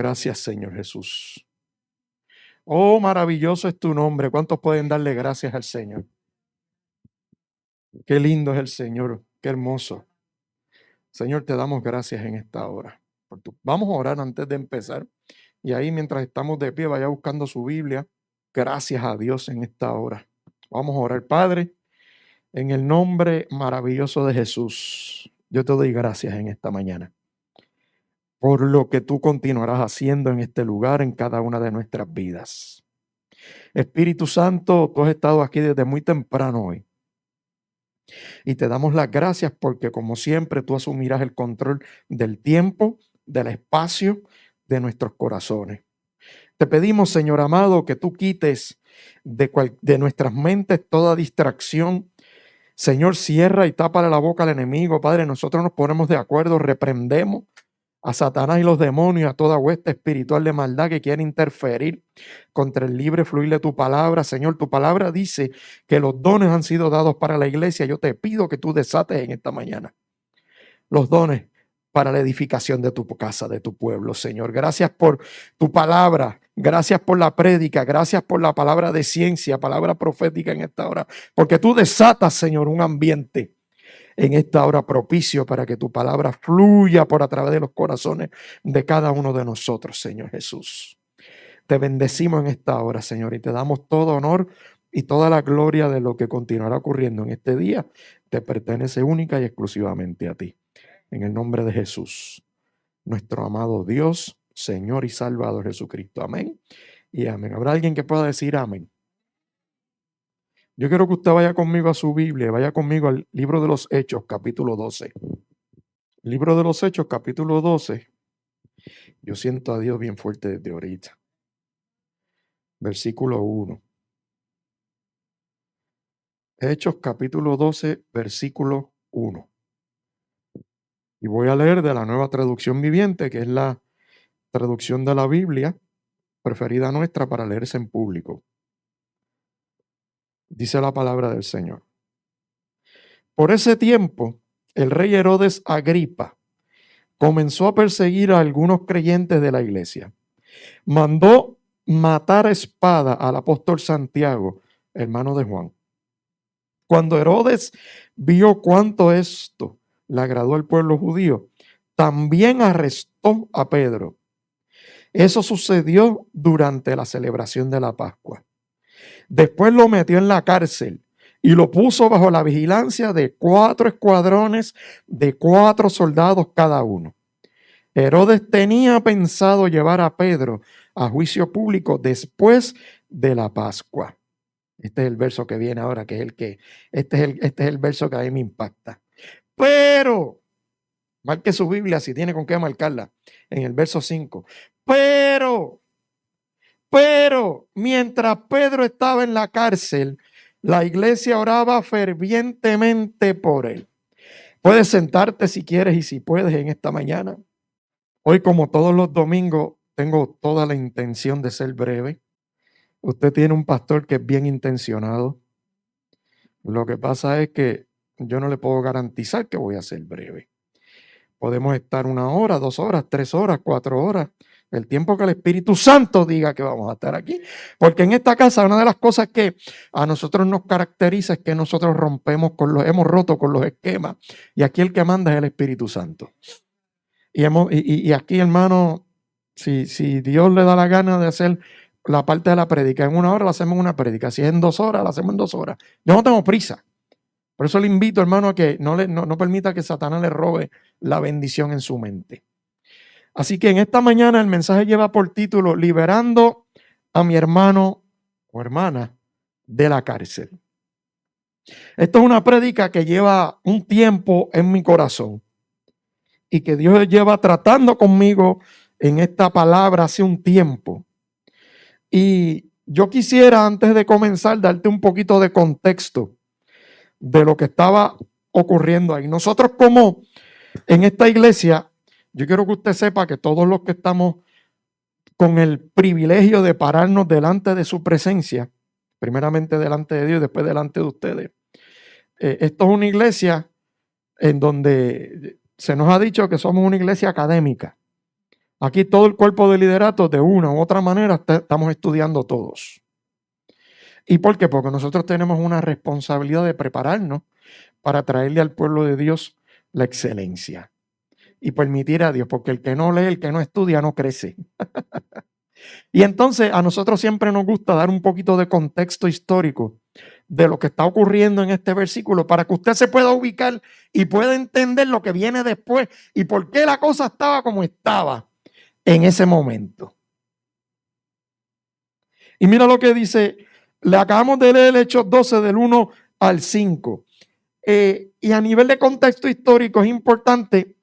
Gracias, Señor Jesús. Oh, maravilloso es tu nombre. ¿Cuántos pueden darle gracias al Señor? Qué lindo es el Señor, qué hermoso. Señor, te damos gracias en esta hora. Vamos a orar antes de empezar. Y ahí, mientras estamos de pie, vaya buscando su Biblia. Gracias a Dios en esta hora. Vamos a orar, Padre, en el nombre maravilloso de Jesús. Yo te doy gracias en esta mañana por lo que tú continuarás haciendo en este lugar, en cada una de nuestras vidas. Espíritu Santo, tú has estado aquí desde muy temprano hoy. Y te damos las gracias porque, como siempre, tú asumirás el control del tiempo, del espacio, de nuestros corazones. Te pedimos, Señor amado, que tú quites de nuestras mentes toda distracción. Señor, cierra y tapa la boca al enemigo. Padre, nosotros nos ponemos de acuerdo, reprendemos a Satanás y los demonios, a toda hueste espiritual de maldad que quiere interferir contra el libre fluir de tu palabra. Señor, tu palabra dice que los dones han sido dados para la iglesia. Yo te pido que tú desates en esta mañana los dones para la edificación de tu casa, de tu pueblo, Señor. Gracias por tu palabra, gracias por la prédica, gracias por la palabra de ciencia, palabra profética en esta hora, porque tú desatas, Señor, un ambiente en esta hora propicio para que tu palabra fluya por a través de los corazones de cada uno de nosotros, Señor Jesús. Te bendecimos en esta hora, Señor, y te damos todo honor y toda la gloria de lo que continuará ocurriendo en este día. Te pertenece única y exclusivamente a ti. En el nombre de Jesús, nuestro amado Dios, Señor y Salvador Jesucristo. Amén y amén. ¿Habrá alguien que pueda decir amén? Yo quiero que usted vaya conmigo a su Biblia, vaya conmigo al libro de los Hechos, capítulo 12. Libro de los Hechos, capítulo 12. Yo siento a Dios bien fuerte desde ahorita. Versículo 1. Hechos, capítulo 12, versículo 1. Y voy a leer de la Nueva Traducción Viviente, que es la traducción de la Biblia preferida nuestra para leerse en público. Dice la palabra del Señor. Por ese tiempo, el rey Herodes Agripa comenzó a perseguir a algunos creyentes de la iglesia. Mandó matar a espada al apóstol Santiago, hermano de Juan. Cuando Herodes vio cuánto esto le agradó al pueblo judío, también arrestó a Pedro. Eso sucedió durante la celebración de la Pascua. Después lo metió en la cárcel y lo puso bajo la vigilancia de 4 escuadrones de 4 soldados cada uno. Herodes tenía pensado llevar a Pedro a juicio público después de la Pascua. Este es el verso que viene ahora, que es este es el verso que a mí me impacta. Pero, marque su Biblia si tiene con qué marcarla, en el verso 5. Pero, mientras Pedro estaba en la cárcel, la iglesia oraba fervientemente por él. Puedes sentarte si quieres y si puedes en esta mañana. Hoy, como todos los domingos, tengo toda la intención de ser breve. Usted tiene un pastor que es bien intencionado. Lo que pasa es que yo no le puedo garantizar que voy a ser breve. Podemos estar 1 hora, 2 horas, 3 horas, 4 horas, el tiempo que el Espíritu Santo diga que vamos a estar aquí. Porque en esta casa una de las cosas que a nosotros nos caracteriza es que nosotros hemos roto con los esquemas. Y aquí el que manda es el Espíritu Santo. Y aquí, hermano, si Dios le da la gana de hacer la parte de la prédica en 1 hora, la hacemos en una prédica. Si es en 2 horas, la hacemos en 2 horas. Yo no tengo prisa. Por eso le invito, hermano, a que no permita que Satanás le robe la bendición en su mente. Así que en esta mañana el mensaje lleva por título Liberando a mi hermano o hermana de la cárcel. Esto es una prédica que lleva un tiempo en mi corazón y que Dios lleva tratando conmigo en esta palabra hace un tiempo. Y yo quisiera, antes de comenzar, darte un poquito de contexto de lo que estaba ocurriendo ahí. Nosotros, como en esta iglesia, yo quiero que usted sepa que todos los que estamos con el privilegio de pararnos delante de su presencia, primeramente delante de Dios y después delante de ustedes, esto es una iglesia en donde se nos ha dicho que somos una iglesia académica. Aquí todo el cuerpo de liderato, de una u otra manera, estamos estudiando todos. ¿Y por qué? Porque nosotros tenemos una responsabilidad de prepararnos para traerle al pueblo de Dios la excelencia y permitir a Dios, porque el que no lee, el que no estudia, no crece. Y entonces a nosotros siempre nos gusta dar un poquito de contexto histórico de lo que está ocurriendo en este versículo para que usted se pueda ubicar y pueda entender lo que viene después y por qué la cosa estaba como estaba en ese momento. Y mira lo que dice, le acabamos de leer Hechos 12 del 1 al 5. Y a nivel de contexto histórico es importante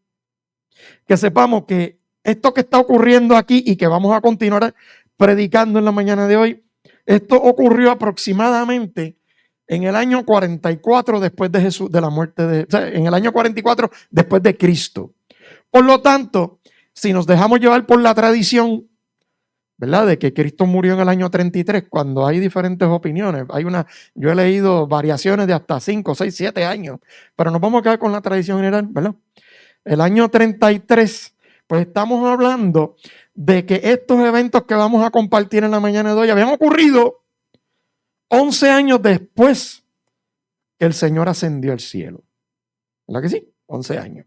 que sepamos que esto que está ocurriendo aquí y que vamos a continuar predicando en la mañana de hoy, esto ocurrió aproximadamente en el año 44 después de Jesús, de la muerte o sea, en el año 44 después de Cristo. Por lo tanto, si nos dejamos llevar por la tradición, ¿verdad? De que Cristo murió en el año 33, cuando hay diferentes opiniones. Yo he leído variaciones de hasta 5, 6, 7 años, pero nos vamos a quedar con la tradición general, ¿verdad? El año 33, pues estamos hablando de que estos eventos que vamos a compartir en la mañana de hoy habían ocurrido 11 años después que el Señor ascendió al cielo. ¿Verdad que sí? 11 años.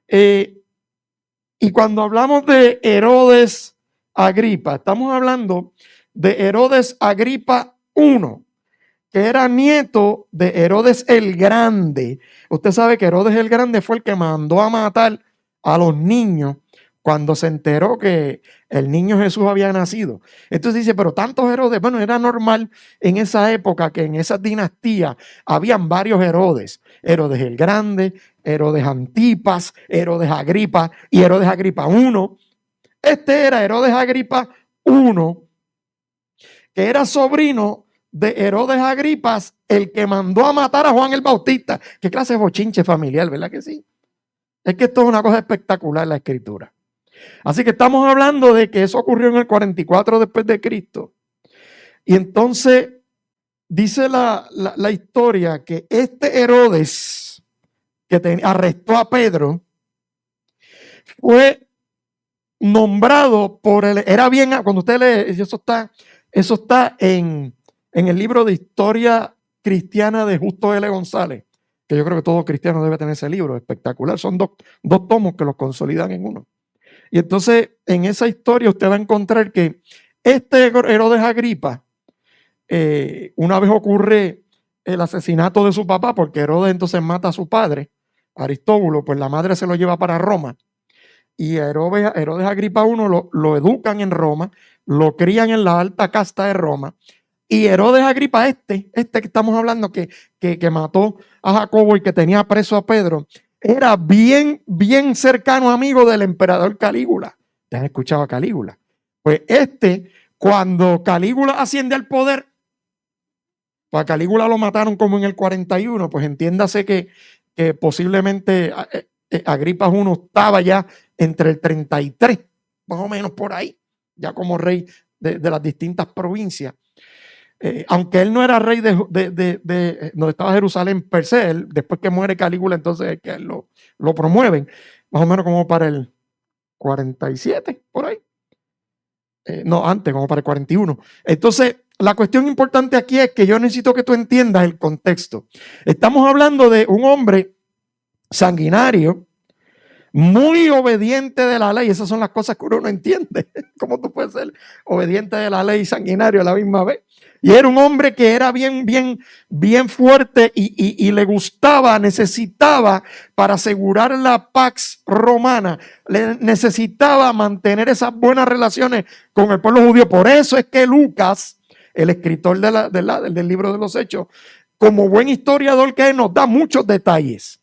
Y cuando hablamos de Herodes Agripa, estamos hablando de Herodes Agripa I, que era nieto de Herodes el Grande. Usted sabe que Herodes el Grande fue el que mandó a matar a los niños cuando se enteró que el niño Jesús había nacido. Entonces dice, pero tantos Herodes, bueno, era normal en esa época que en esa dinastía habían varios Herodes. Herodes el Grande, Herodes Antipas, Herodes Agripa y Herodes Agripa I. Este era Herodes Agripa I, que era sobrino de Herodes Agripas, el que mandó a matar a Juan el Bautista. Qué clase de bochinche familiar, ¿verdad que sí? Es que esto es una cosa espectacular, la escritura. Así que estamos hablando de que eso ocurrió en el 44 después de Cristo. Y entonces dice la historia que este Herodes que arrestó a Pedro fue nombrado por el, era bien, cuando usted lee, eso está en el libro de Historia Cristiana de Justo L. González, que yo creo que todo cristiano debe tener ese libro, espectacular. Son dos tomos que los consolidan en uno. Y entonces en esa historia usted va a encontrar que este Herodes Agripa, una vez ocurre el asesinato de su papá, porque Herodes entonces mata a su padre, Aristóbulo, pues la madre se lo lleva para Roma. Y Herodes Agripa I lo educan en Roma, lo crían en la alta casta de Roma. Y Herodes Agripa, este que estamos hablando, que mató a Jacobo y que tenía preso a Pedro, era bien cercano amigo del emperador Calígula. ¿Te has escuchado a Calígula? Pues cuando Calígula asciende al poder, pues a Calígula lo mataron como en el 41, pues entiéndase que posiblemente Agripa I estaba ya entre el 33, más o menos por ahí, ya como rey de las distintas provincias. Aunque él no era rey de donde estaba Jerusalén per se, después que muere Calígula, entonces es que lo promueven, más o menos como para el 47, por ahí. No, antes, como para el 41. Entonces, la cuestión importante aquí es que yo necesito que tú entiendas el contexto. Estamos hablando de un hombre sanguinario, muy obediente de la ley. Esas son las cosas que uno no entiende. ¿Cómo tú puedes ser obediente de la ley y sanguinario a la misma vez? Y era un hombre que era bien fuerte y le gustaba, necesitaba, para asegurar la pax romana, necesitaba mantener esas buenas relaciones con el pueblo judío. Por eso es que Lucas, el escritor del libro de los Hechos, como buen historiador que es, nos da muchos detalles.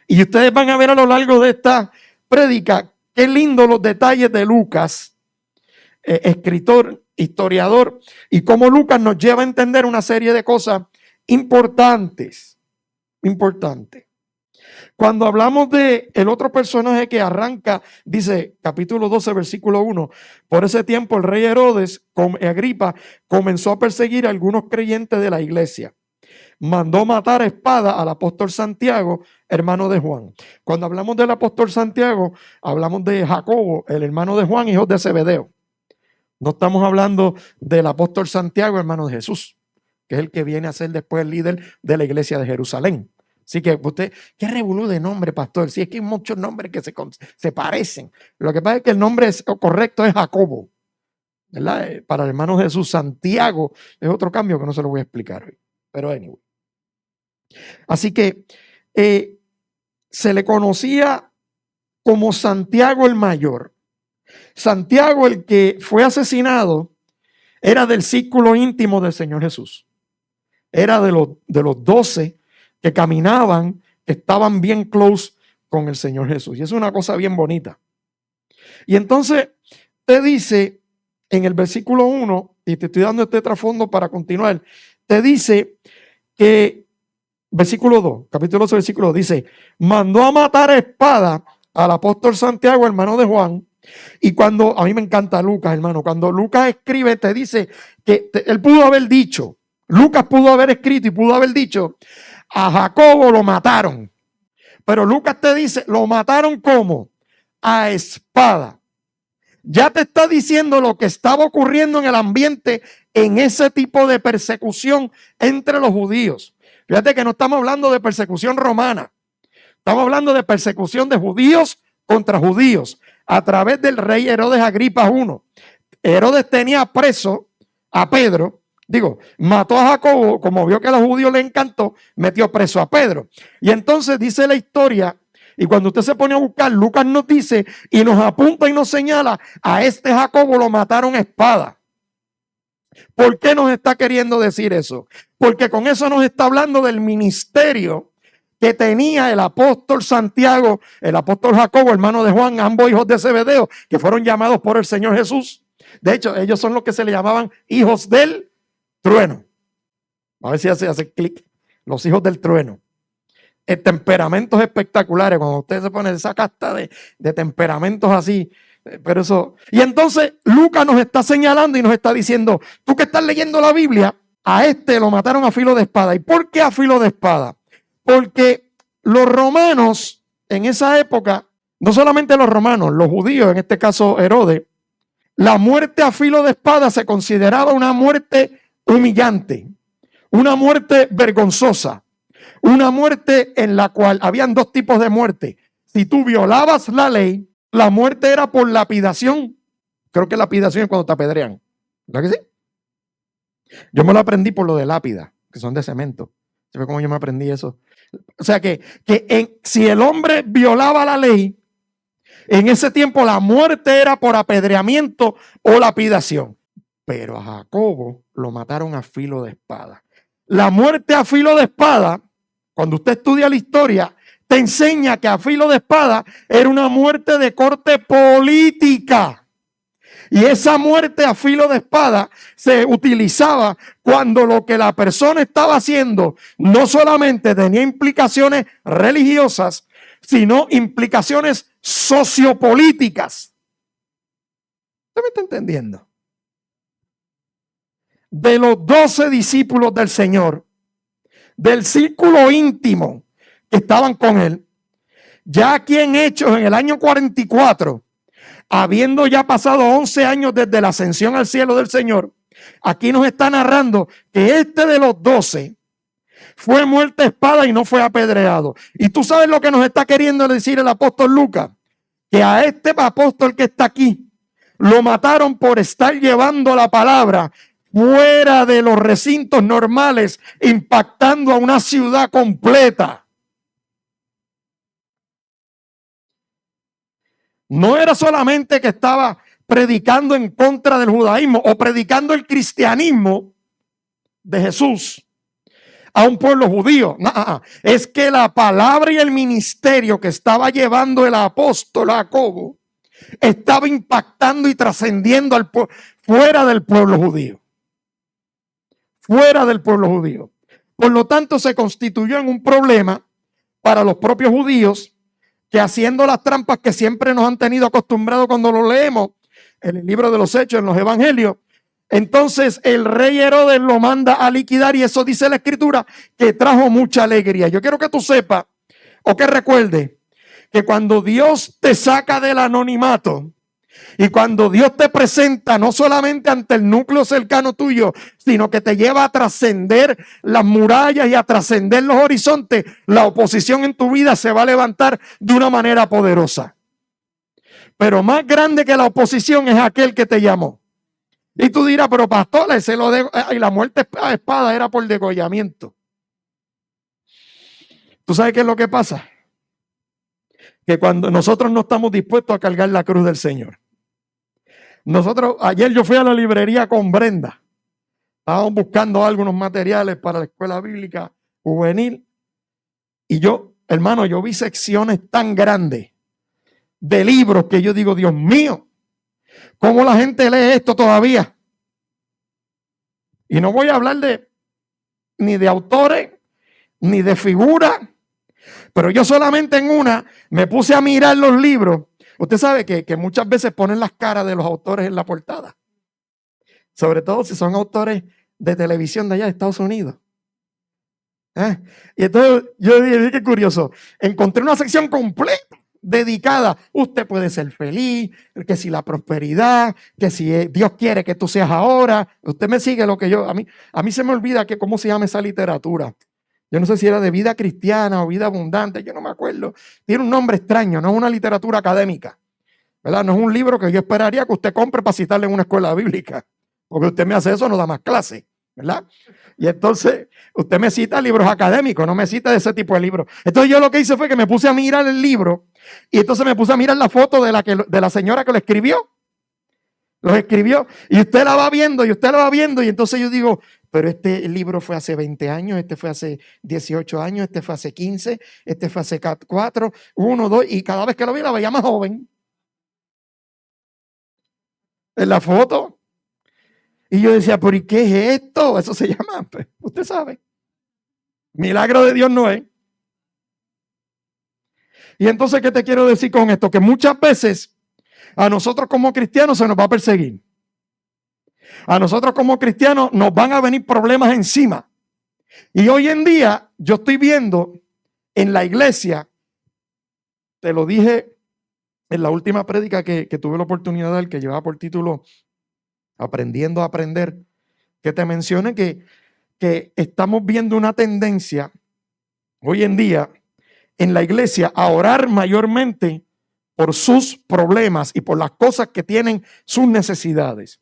Y ustedes van a ver a lo largo de esta prédica qué lindo los detalles de Lucas, escritor, historiador, y cómo Lucas nos lleva a entender una serie de cosas importantes. Cuando hablamos de el otro personaje que arranca, dice capítulo 12, versículo 1, por ese tiempo el rey Herodes, Agripa, comenzó a perseguir a algunos creyentes de la iglesia. mandó matar a espada al apóstol Santiago, hermano de Juan. Cuando hablamos del apóstol Santiago, hablamos de Jacobo, el hermano de Juan, hijo de Zebedeo. No estamos hablando del apóstol Santiago, hermano de Jesús, que es el que viene a ser después el líder de la iglesia de Jerusalén. Así que usted, qué revolú de nombre, pastor. Si es que hay muchos nombres que se parecen. Lo que pasa es que el nombre correcto es Jacobo, ¿verdad? Para el hermano Jesús. Santiago es otro cambio que no se lo voy a explicar hoy. Pero anyway. Así que se le conocía como Santiago el Mayor. Santiago, el que fue asesinado, era del círculo íntimo del Señor Jesús. Era de los 12 que caminaban, que estaban bien close con el Señor Jesús. Y es una cosa bien bonita. Y entonces te dice en el versículo 1, y te estoy dando este trasfondo para continuar, te dice que, versículo 2, capítulo 12, versículo 2, dice, mandó a matar a espada al apóstol Santiago, hermano de Juan. Y cuando, a mí me encanta Lucas, hermano, cuando Lucas escribe, te dice que él pudo haber dicho, Lucas pudo haber escrito y pudo haber dicho, a Jacobo lo mataron. Pero Lucas te dice, lo mataron ¿cómo? A espada. Ya te está diciendo lo que estaba ocurriendo en el ambiente en ese tipo de persecución entre los judíos. Fíjate que no estamos hablando de persecución romana. Estamos hablando de persecución de judíos contra judíos a través del rey Herodes Agripa I. Herodes tenía preso a Pedro. Mató a Jacobo, como vio que a los judíos les encantó, metió preso a Pedro. Y entonces dice la historia, y cuando usted se pone a buscar, Lucas nos dice y nos apunta y nos señala, a este Jacobo lo mataron a espada. ¿Por qué nos está queriendo decir eso? Porque con eso nos está hablando del ministerio que tenía el apóstol Santiago, el apóstol Jacobo, hermano de Juan, ambos hijos de Zebedeo, que fueron llamados por el Señor Jesús. De hecho, ellos son los que se le llamaban hijos del trueno. A ver si hace clic. Los hijos del trueno. Temperamentos espectaculares. Cuando usted se pone esa casta de temperamentos así. Pero eso. Y entonces Lucas nos está señalando y nos está diciendo, tú que estás leyendo la Biblia, a este lo mataron a filo de espada. ¿Y por qué a filo de espada? Porque los romanos en esa época, no solamente los romanos, los judíos, en este caso Herodes, la muerte a filo de espada se consideraba una muerte humillante, una muerte vergonzosa, una muerte en la cual habían dos tipos de muerte. Si tú violabas la ley, la muerte era por lapidación. Creo que lapidación es cuando te apedrean. ¿Verdad que sí? Yo me lo aprendí por lo de lápida, que son de cemento. ¿Sabes cómo yo me aprendí eso? O sea que si el hombre violaba la ley, en ese tiempo la muerte era por apedreamiento o lapidación. Pero a Jacobo lo mataron a filo de espada. La muerte a filo de espada, cuando usted estudia la historia, te enseña que a filo de espada era una muerte de corte política. Y esa muerte a filo de espada se utilizaba cuando lo que la persona estaba haciendo no solamente tenía implicaciones religiosas, sino implicaciones sociopolíticas. ¿Usted me está entendiendo? De los 12 discípulos del Señor, del círculo íntimo que estaban con él, ya aquí en Hechos, en el año 44, habiendo ya pasado 11 años desde la ascensión al cielo del Señor, aquí nos está narrando que este de los 12 fue muerto a espada y no fue apedreado. Y tú sabes lo que nos está queriendo decir el apóstol Lucas, que a este apóstol que está aquí lo mataron por estar llevando la palabra fuera de los recintos normales, impactando a una ciudad completa. No era solamente que estaba predicando en contra del judaísmo o predicando el cristianismo de Jesús a un pueblo judío. No, es que la palabra y el ministerio que estaba llevando el apóstol Jacobo estaba impactando y trascendiendo fuera del pueblo judío. Fuera del pueblo judío. Por lo tanto, se constituyó en un problema para los propios judíos, que haciendo las trampas que siempre nos han tenido acostumbrados cuando lo leemos en el libro de los Hechos, en los evangelios, Entonces el rey Herodes lo manda a liquidar y eso dice la escritura que trajo mucha alegría. Yo quiero que tú sepas o que recuerdes que cuando Dios te saca del anonimato y cuando Dios te presenta no solamente ante el núcleo cercano tuyo, sino que te lleva a trascender las murallas y a trascender los horizontes, la oposición en tu vida se va a levantar de una manera poderosa. Pero más grande que la oposición es aquel que te llamó. Y tú dirás, pero pastor, y la muerte a espada era por degollamiento. ¿Tú sabes qué es lo que pasa? Que cuando nosotros no estamos dispuestos a cargar la cruz del Señor. Ayer yo fui a la librería con Brenda. Estábamos buscando algunos materiales para la escuela bíblica juvenil. Y yo, hermano, yo vi secciones tan grandes de libros que yo digo, Dios mío, ¿cómo la gente lee esto todavía? Y no voy a hablar ni de autores, ni de figuras, pero yo solamente en una me puse a mirar los libros. Usted sabe que muchas veces ponen las caras de los autores en la portada, sobre todo si son autores de televisión de allá de Estados Unidos. Y entonces yo dije, qué curioso, encontré una sección completa dedicada, usted puede ser feliz, que si la prosperidad, que si Dios quiere que tú seas ahora, usted me sigue lo que a mí se me olvida que cómo se llama esa literatura. Yo no sé si era de vida cristiana o vida abundante, yo no me acuerdo. Tiene un nombre extraño, no es una literatura académica, ¿verdad? No es un libro que yo esperaría que usted compre para citarle en una escuela bíblica, porque usted me hace eso, no da más clase, ¿verdad? Y entonces usted me cita libros académicos, no me cita de ese tipo de libros. Entonces yo lo que hice fue que me puse a mirar el libro y entonces me puse a mirar la foto de la señora que lo escribió. Los escribió y usted la va viendo y usted la va viendo y entonces yo digo, pero este libro fue hace 20 años, este fue hace 18 años, este fue hace 15, este fue hace 4, 1, 2 y cada vez que lo vi la veía más joven. En la foto. Y yo decía, ¿pero y qué es esto? Eso se llama, pues, usted sabe. Milagro de Dios no es. Y entonces, ¿qué te quiero decir con esto? Que muchas veces a nosotros como cristianos se nos va a perseguir. A nosotros como cristianos nos van a venir problemas encima. Y hoy en día yo estoy viendo en la iglesia, te lo dije en la última prédica que tuve la oportunidad de dar, que llevaba por título Aprendiendo a Aprender, que te mencioné que estamos viendo una tendencia hoy en día en la iglesia a orar mayormente por sus problemas y por las cosas que tienen sus necesidades.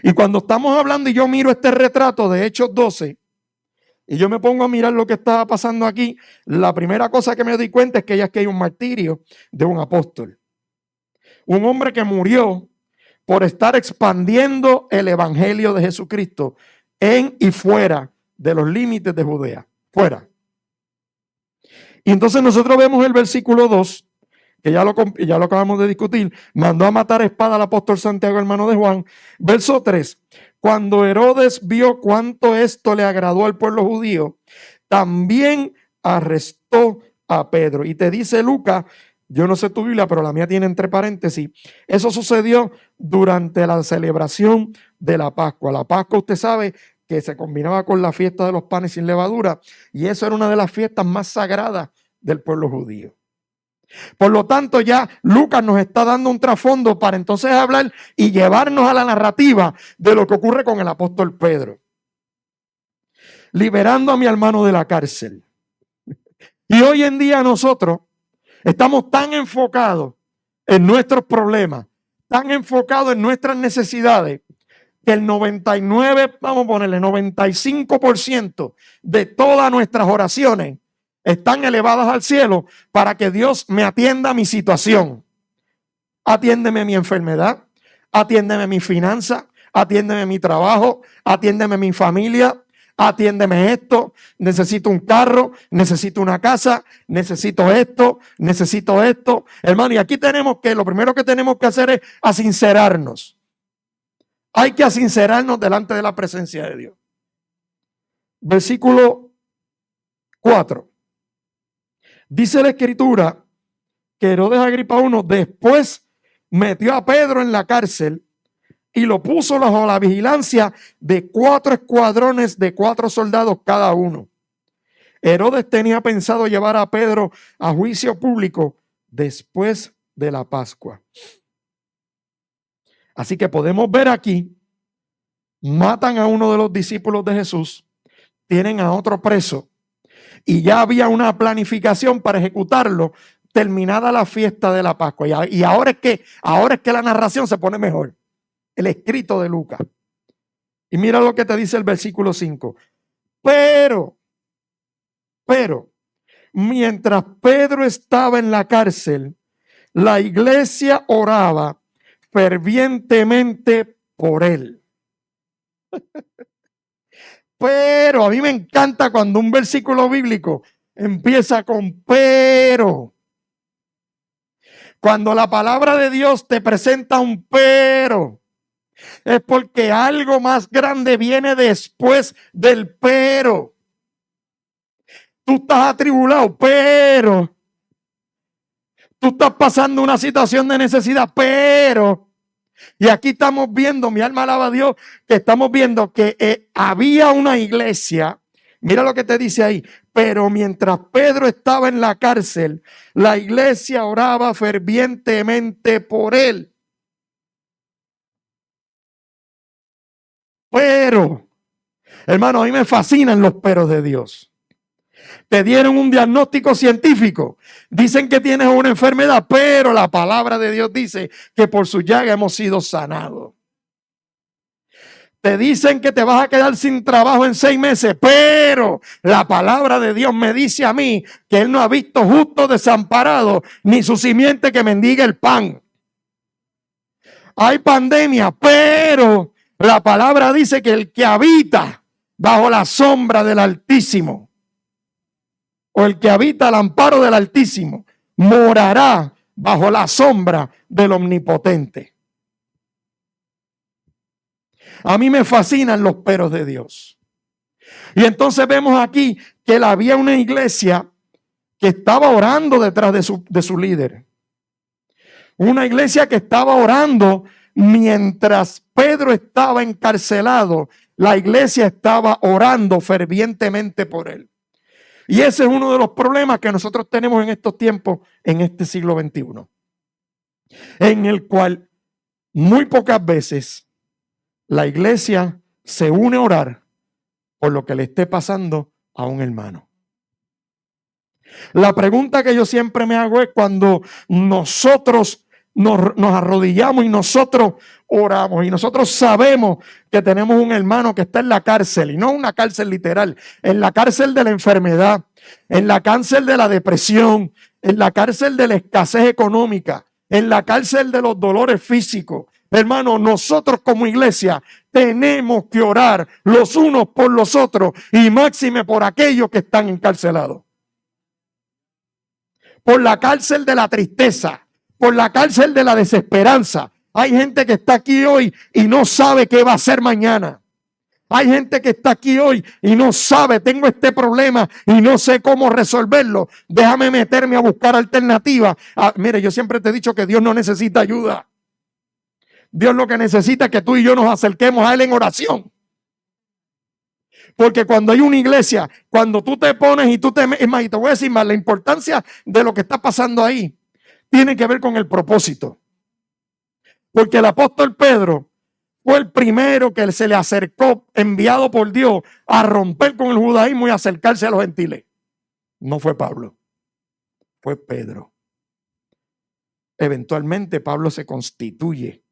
Y cuando estamos hablando y yo miro este retrato de Hechos 12 y yo me pongo a mirar lo que estaba pasando aquí, la primera cosa que me doy cuenta es que ya es que hay un martirio de un apóstol. Un hombre que murió por estar expandiendo el evangelio de Jesucristo en y fuera de los límites de Judea. Fuera. Y entonces nosotros vemos el versículo 2, que ya lo acabamos de discutir, mandó a matar a espada al apóstol Santiago, hermano de Juan. Verso 3, cuando Herodes vio cuánto esto le agradó al pueblo judío, también arrestó a Pedro. Y te dice Lucas, yo no sé tu Biblia, pero la mía tiene entre paréntesis, eso sucedió durante la celebración de la Pascua. La Pascua, usted sabe, que se combinaba con la fiesta de los panes sin levadura, y eso era una de las fiestas más sagradas del pueblo judío. Por lo tanto, ya Lucas nos está dando un trasfondo para entonces hablar y llevarnos a la narrativa de lo que ocurre con el apóstol Pedro. Liberando a mi hermano de la cárcel. Y hoy en día nosotros estamos tan enfocados en nuestros problemas, tan enfocados en nuestras necesidades, que el 99, vamos a ponerle 95% de todas nuestras oraciones están elevadas al cielo para que Dios me atienda mi situación. Atiéndeme mi enfermedad, atiéndeme mi finanza, atiéndeme mi trabajo, atiéndeme mi familia, atiéndeme esto, necesito un carro, necesito una casa, necesito esto. Hermano, y aquí tenemos que, lo primero que tenemos que hacer es asincerarnos. Hay que asincerarnos delante de la presencia de Dios. Versículo 4. Dice la escritura que Herodes Agripa I después metió a Pedro en la cárcel y lo puso bajo la vigilancia de 4 escuadrones de 4 soldados cada uno. Herodes tenía pensado llevar a Pedro a juicio público después de la Pascua. Así que podemos ver aquí, matan a uno de los discípulos de Jesús, tienen a otro preso y ya había una planificación para ejecutarlo terminada la fiesta de la Pascua. Y ahora es que la narración se pone mejor. El escrito de Lucas. Y mira lo que te dice el versículo 5. Pero, mientras Pedro estaba en la cárcel, la iglesia oraba fervientemente por él. Pero a mí me encanta cuando un versículo bíblico empieza con pero. Cuando la palabra de Dios te presenta un pero, es porque algo más grande viene después del pero. Tú estás atribulado, pero tú estás pasando una situación de necesidad, pero. Y aquí estamos viendo, mi alma alaba a Dios, que estamos viendo que había una iglesia. Mira lo que te dice ahí. Pero mientras Pedro estaba en la cárcel, la iglesia oraba fervientemente por él. Pero, hermano, a mí me fascinan los peros de Dios. Te dieron un diagnóstico científico. Dicen que tienes una enfermedad, pero la palabra de Dios dice que por su llaga hemos sido sanados. Te dicen que te vas a quedar sin trabajo en 6 meses, pero la palabra de Dios me dice a mí que Él no ha visto justo desamparado, ni su simiente que mendiga el pan. Hay pandemia, pero la palabra dice que el que habita bajo la sombra del Altísimo, o el que habita al amparo del Altísimo, morará bajo la sombra del Omnipotente. A mí me fascinan los peros de Dios. Y entonces vemos aquí que había una iglesia que estaba orando detrás de su líder. Una iglesia que estaba orando mientras Pedro estaba encarcelado. La iglesia estaba orando fervientemente por él. Y ese es uno de los problemas que nosotros tenemos en estos tiempos, en este siglo XXI. En el cual muy pocas veces la iglesia se une a orar por lo que le esté pasando a un hermano. La pregunta que yo siempre me hago es cuando nosotros nos arrodillamos y nosotros oramos y nosotros sabemos que tenemos un hermano que está en la cárcel, y no una cárcel literal, en la cárcel de la enfermedad, en la cárcel de la depresión, en la cárcel de la escasez económica, en la cárcel de los dolores físicos. Hermano, nosotros como iglesia tenemos que orar los unos por los otros y máxime por aquellos que están encarcelados. Por la cárcel de la tristeza, por la cárcel de la desesperanza. Hay gente que está aquí hoy y no sabe qué va a hacer mañana. Hay gente que está aquí hoy y no sabe, tengo este problema y no sé cómo resolverlo. Déjame meterme a buscar alternativas. Mire, yo siempre te he dicho que Dios no necesita ayuda. Dios lo que necesita es que tú y yo nos acerquemos a Él en oración. Porque cuando hay una iglesia, cuando tú te pones y es más, y te voy a decir más, la importancia de lo que está pasando ahí tiene que ver con el propósito. Porque el apóstol Pedro fue el primero que se le acercó, enviado por Dios, a romper con el judaísmo y acercarse a los gentiles. No fue Pablo, fue Pedro. Eventualmente Pablo se constituye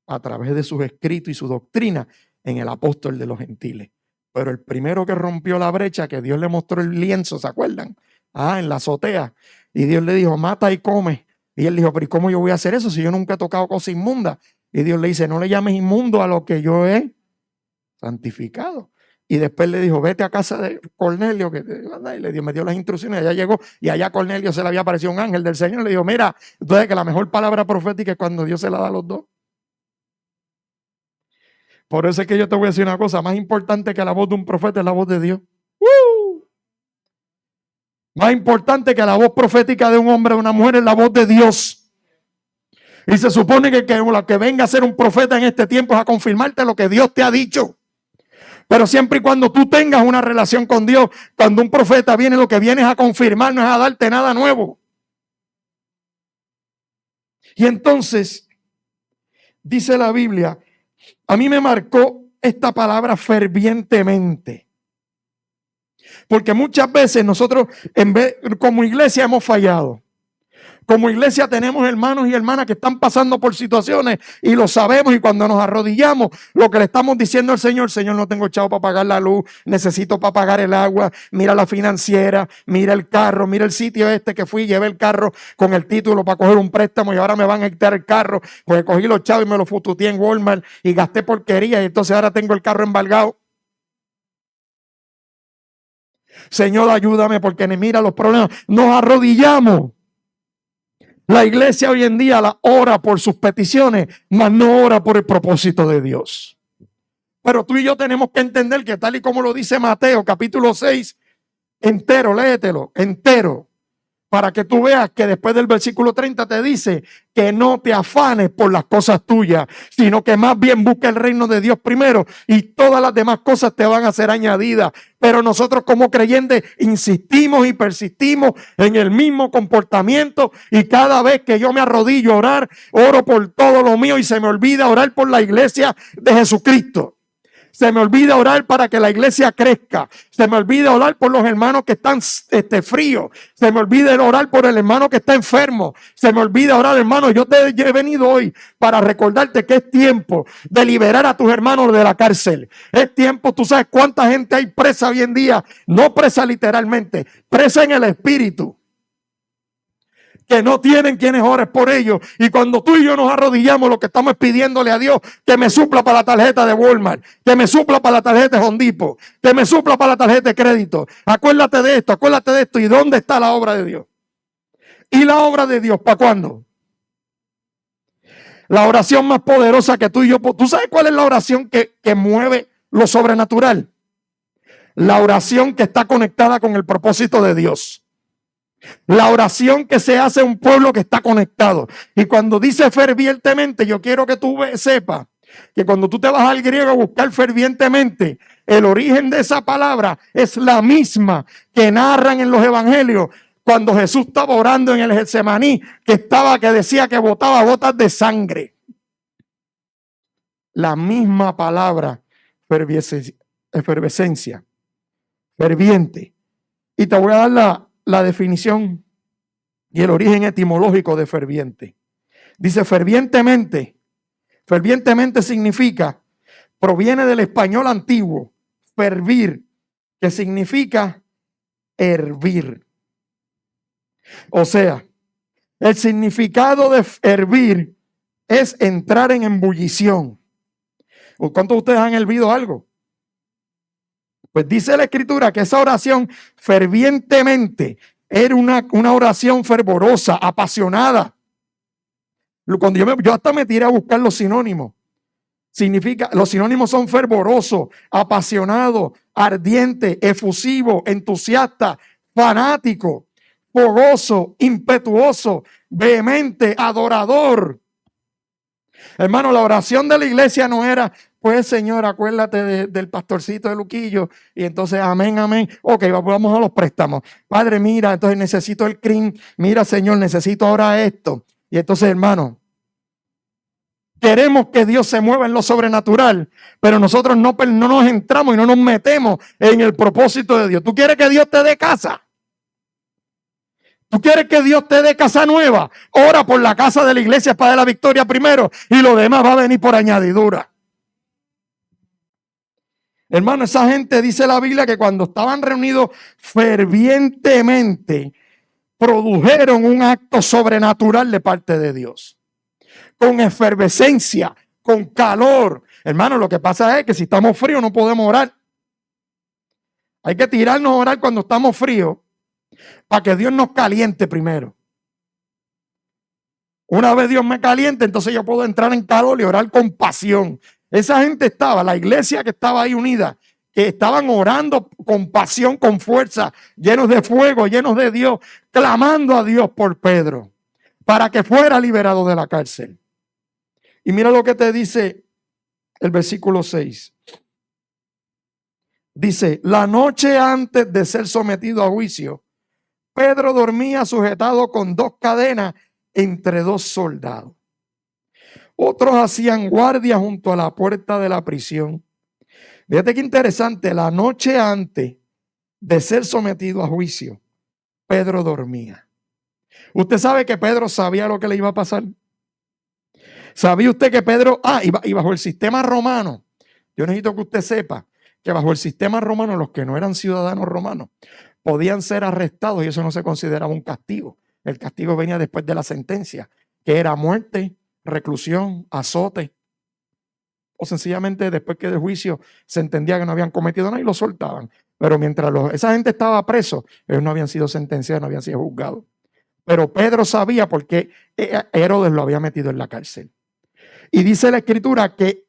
a través de sus escritos y su doctrina en el apóstol de los gentiles. Pero el primero que rompió la brecha, que Dios le mostró el lienzo, ¿se acuerdan? En la azotea. Y Dios le dijo, mata y come. Y él dijo, pero ¿y cómo yo voy a hacer eso si yo nunca he tocado cosa inmunda? Y Dios le dice, no le llames inmundo a lo que yo he santificado. Y después le dijo, vete a casa de Cornelio, y me dio las instrucciones. Allá llegó y allá a Cornelio se le había aparecido un ángel del Señor. Le dijo, mira, entonces que la mejor palabra profética es cuando Dios se la da a los dos. Por eso es que yo te voy a decir una cosa, más importante que la voz de un profeta es la voz de Dios. Más importante que la voz profética de un hombre o una mujer es la voz de Dios. Y se supone que la que venga a ser un profeta en este tiempo es a confirmarte lo que Dios te ha dicho. Pero siempre y cuando tú tengas una relación con Dios, cuando un profeta viene, lo que viene es a confirmar, no es a darte nada nuevo. Y entonces, dice la Biblia, a mí me marcó esta palabra fervientemente. Porque muchas veces nosotros, como iglesia, hemos fallado. Como iglesia tenemos hermanos y hermanas que están pasando por situaciones y lo sabemos, y cuando nos arrodillamos, lo que le estamos diciendo al Señor, Señor, no tengo chavo para pagar la luz, necesito para pagar el agua, mira la financiera, mira el carro, mira el sitio este que fui, llevé el carro con el título para coger un préstamo y ahora me van a quitar el carro, pues cogí los chavos y me los fututeé en Walmart y gasté porquería y entonces ahora tengo el carro embargado. Señor, ayúdame porque mira los problemas. Nos arrodillamos. La iglesia hoy en día la ora por sus peticiones, mas no ora por el propósito de Dios. Pero tú y yo tenemos que entender que tal y como lo dice Mateo capítulo 6, entero, léetelo, entero, para que tú veas que después del versículo 30 te dice que no te afanes por las cosas tuyas, sino que más bien busca el reino de Dios primero y todas las demás cosas te van a ser añadidas. Pero nosotros como creyentes insistimos y persistimos en el mismo comportamiento, y cada vez que yo me arrodillo a orar, oro por todo lo mío y se me olvida orar por la iglesia de Jesucristo. Se me olvida orar para que la iglesia crezca. Se me olvida orar por los hermanos que están fríos. Se me olvida orar por el hermano que está enfermo. Se me olvida orar, hermano. Yo te he venido hoy para recordarte que es tiempo de liberar a tus hermanos de la cárcel. Es tiempo, tú sabes cuánta gente hay presa hoy en día. No presa literalmente, presa en el espíritu, que no tienen quienes ores por ellos. Y cuando tú y yo nos arrodillamos, lo que estamos es pidiéndole a Dios que me supla para la tarjeta de Walmart, que me supla para la tarjeta de Home Depot, que me supla para la tarjeta de crédito. Acuérdate de esto, acuérdate de esto. ¿Y dónde está la obra de Dios? ¿Y la obra de Dios para cuándo? La oración más poderosa que tú y yo. ¿Tú sabes cuál es la oración que mueve lo sobrenatural? La oración que está conectada con el propósito de Dios. La oración que se hace un pueblo que está conectado. Y cuando dice fervientemente, yo quiero que tú sepas que cuando tú te vas al griego a buscar fervientemente, el origen de esa palabra es la misma que narran en los evangelios cuando Jesús estaba orando en el Getsemaní, que decía que botaba gotas de sangre. La misma palabra, efervescencia, ferviente. Y te voy a dar la definición y el origen etimológico de ferviente. Dice fervientemente. Fervientemente significa, proviene del español antiguo, fervir, que significa hervir. O sea, el significado de hervir es entrar en ebullición. ¿Cuántos de ustedes han hervido algo? Pues dice la escritura que esa oración fervientemente era una oración fervorosa, apasionada. Cuando yo hasta me tiré a buscar los sinónimos. Los sinónimos son fervoroso, apasionado, ardiente, efusivo, entusiasta, fanático, fogoso, impetuoso, vehemente, adorador. Hermano, la oración de la iglesia no era, pues Señor, acuérdate del pastorcito de Luquillo, y entonces amén, amén. Ok, vamos a los préstamos. Padre, mira, entonces necesito el CRIM. Mira, Señor, necesito ahora esto. Y entonces, hermano, queremos que Dios se mueva en lo sobrenatural, pero nosotros no nos entramos y no nos metemos en el propósito de Dios. ¿Tú quieres que Dios te dé casa? ¿Tú quieres que Dios te dé casa nueva? Ora por la casa de la iglesia para la victoria primero, y lo demás va a venir por añadidura. Hermano, esa gente, dice la Biblia, que cuando estaban reunidos fervientemente, produjeron un acto sobrenatural de parte de Dios. Con efervescencia, con calor. Hermano, lo que pasa es que si estamos fríos no podemos orar. Hay que tirarnos a orar cuando estamos fríos, para que Dios nos caliente primero. Una vez Dios me caliente, entonces yo puedo entrar en calor y orar con pasión. Esa gente estaba, la iglesia que estaba ahí unida, que estaban orando con pasión, con fuerza, llenos de fuego, llenos de Dios, clamando a Dios por Pedro. para que fuera liberado de la cárcel. Y mira lo que te dice el versículo 6. Dice, la noche antes de ser sometido a juicio, Pedro dormía sujetado con 2 cadenas entre 2 soldados. Otros hacían guardia junto a la puerta de la prisión. Fíjate qué interesante, la noche antes de ser sometido a juicio, Pedro dormía. Usted sabe que Pedro sabía lo que le iba a pasar. ¿Sabía usted que Pedro, y bajo el sistema romano, yo necesito que usted sepa que bajo el sistema romano los que no eran ciudadanos romanos podían ser arrestados y eso no se consideraba un castigo. El castigo venía después de la sentencia, que era muerte, reclusión, azote, o sencillamente después que del juicio se entendía que no habían cometido nada y lo soltaban. Pero mientras esa gente estaba preso, ellos no habían sido sentenciados, no habían sido juzgados. Pero Pedro sabía porque Herodes lo había metido en la cárcel. Y dice la escritura que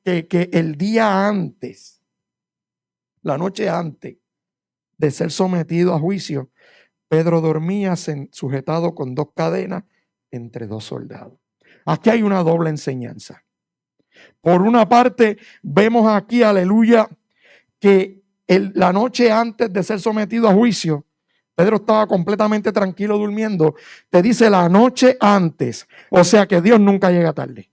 el día antes, la noche antes de ser sometido a juicio, Pedro dormía sujetado con 2 cadenas entre 2 soldados. Aquí hay una doble enseñanza. Por una parte, vemos aquí, aleluya, que la noche antes de ser sometido a juicio, Pedro estaba completamente tranquilo durmiendo. Te dice la noche antes, o sea que Dios nunca llega tarde.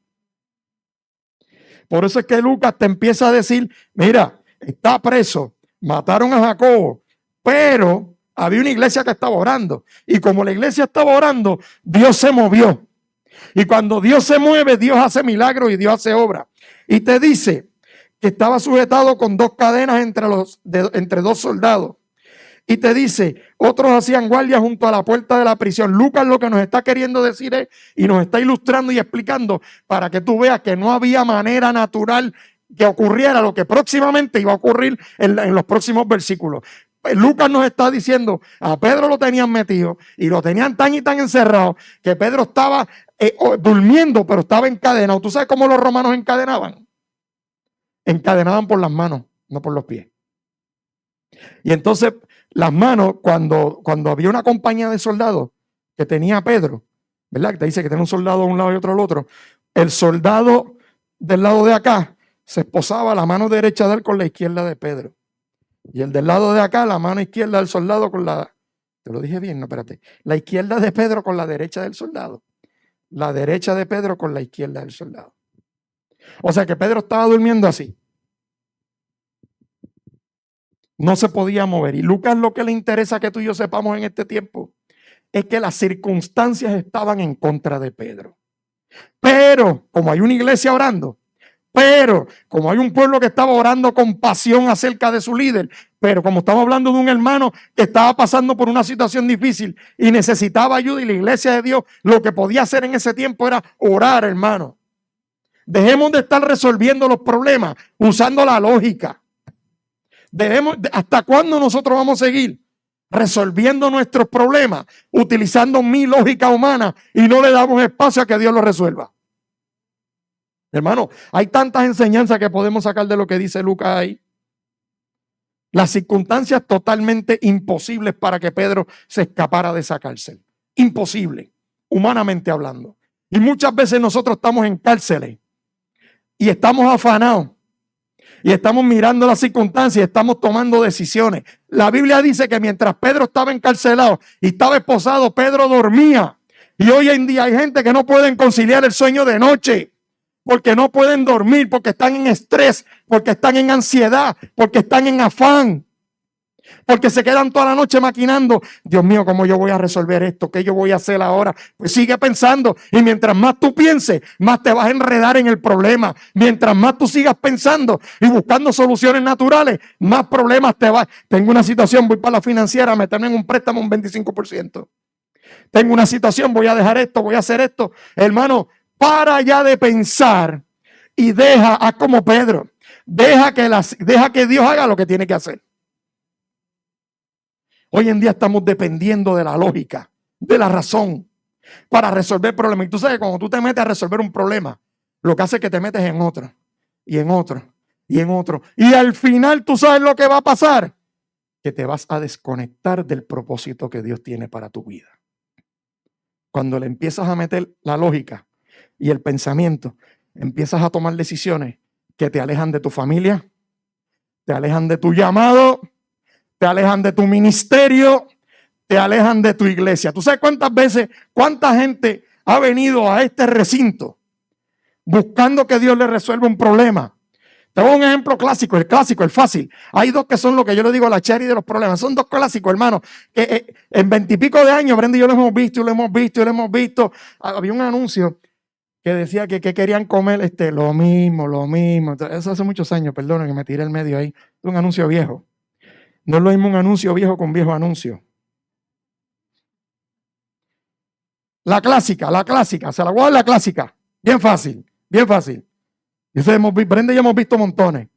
Por eso es que Lucas te empieza a decir, mira, está preso, mataron a Jacobo, pero había una iglesia que estaba orando. Y como la iglesia estaba orando, Dios se movió. Y cuando Dios se mueve, Dios hace milagros y Dios hace obra. Y te dice que estaba sujetado con 2 cadenas entre 2 soldados. Y te dice, otros hacían guardia junto a la puerta de la prisión. Lucas lo que nos está queriendo decir es, y nos está ilustrando y explicando para que tú veas que no había manera natural que ocurriera lo que próximamente iba a ocurrir en los próximos versículos. Lucas nos está diciendo, a Pedro lo tenían metido y lo tenían tan y tan encerrado que Pedro estaba durmiendo, pero estaba encadenado. ¿Tú sabes cómo los romanos encadenaban? Encadenaban por las manos, no por los pies. Y entonces las manos, cuando había una compañía de soldados que tenía a Pedro, ¿verdad? Que te dice que tiene un soldado a un lado y otro al otro. El soldado del lado de acá se esposaba la mano derecha de él con la izquierda de Pedro. Y el del lado de acá, la mano izquierda del soldado con la... Te lo dije bien, no, espérate. La izquierda de Pedro con la derecha del soldado. La derecha de Pedro con la izquierda del soldado. O sea que Pedro estaba durmiendo así. No se podía mover. Y Lucas lo que le interesa que tú y yo sepamos en este tiempo es que las circunstancias estaban en contra de Pedro. Pero como hay una iglesia orando, pero como hay un pueblo que estaba orando con pasión acerca de su líder, pero como estamos hablando de un hermano que estaba pasando por una situación difícil y necesitaba ayuda y la iglesia de Dios lo que podía hacer en ese tiempo era orar, hermano. Dejemos de estar resolviendo los problemas usando la lógica. ¿Hasta cuándo nosotros vamos a seguir resolviendo nuestros problemas utilizando mi lógica humana y no le damos espacio a que Dios lo resuelva? Hermano, hay tantas enseñanzas que podemos sacar de lo que dice Lucas ahí. Las circunstancias totalmente imposibles para que Pedro se escapara de esa cárcel. Imposible, humanamente hablando. Y muchas veces nosotros estamos en cárceles y estamos afanados. Y estamos mirando las circunstancias y estamos tomando decisiones. La Biblia dice que mientras Pedro estaba encarcelado y estaba esposado, Pedro dormía. Y hoy en día hay gente que no pueden conciliar el sueño de noche. Porque no pueden dormir, porque están en estrés, porque están en ansiedad, porque están en afán. Porque se quedan toda la noche maquinando. Dios mío, ¿cómo yo voy a resolver esto? ¿Qué yo voy a hacer ahora? Pues sigue pensando. Y mientras más tú pienses, más te vas a enredar en el problema. Mientras más tú sigas pensando y buscando soluciones naturales, más problemas te vas. Tengo una situación, voy para la financiera a meterme en un préstamo un 25%. Tengo una situación, voy a dejar esto, voy a hacer esto. Hermano, para ya de pensar y haz como Pedro. Deja que Dios haga lo que tiene que hacer. Hoy en día estamos dependiendo de la lógica, de la razón, para resolver problemas. Y tú sabes, cuando tú te metes a resolver un problema, lo que hace es que te metes en otro, y en otro, y en otro. Y al final tú sabes lo que va a pasar, que te vas a desconectar del propósito que Dios tiene para tu vida. cuando le empiezas a meter la lógica y el pensamiento, empiezas a tomar decisiones que te alejan de tu familia, te alejan de tu llamado, te alejan de tu ministerio, te alejan de tu iglesia. ¿Tú sabes cuántas veces, cuánta gente ha venido a este recinto buscando que Dios le resuelva un problema? Te doy un ejemplo clásico, el fácil. Hay dos que son lo que yo le digo la cherry de los problemas. Son dos clásicos, hermano, que en 20 y pico de años, Brenda y yo lo hemos visto. Había un anuncio que decía que querían comer lo mismo. Eso hace muchos años, perdón, que me tiré el medio ahí. Es un anuncio viejo. No es lo mismo un anuncio viejo con viejo anuncio. La clásica, se la voy a dar la clásica. Bien fácil. Brenda y yo hemos visto montones.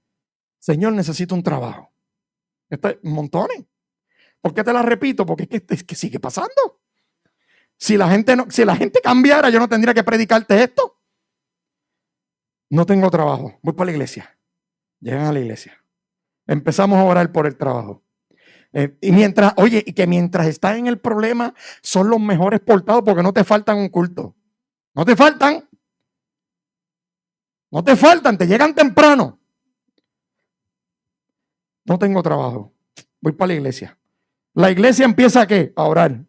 Señor, necesito un trabajo. Montones. ¿Por qué te la repito? Porque es que sigue pasando. Si la gente cambiara, yo no tendría que predicarte esto. No tengo trabajo. Voy para la iglesia. Llegan a la iglesia. Empezamos a orar por el trabajo. Y mientras estás en el problema, son los mejores portados porque no te faltan un culto. No te faltan, te llegan temprano. No tengo trabajo. Voy para la iglesia. La iglesia empieza a orar.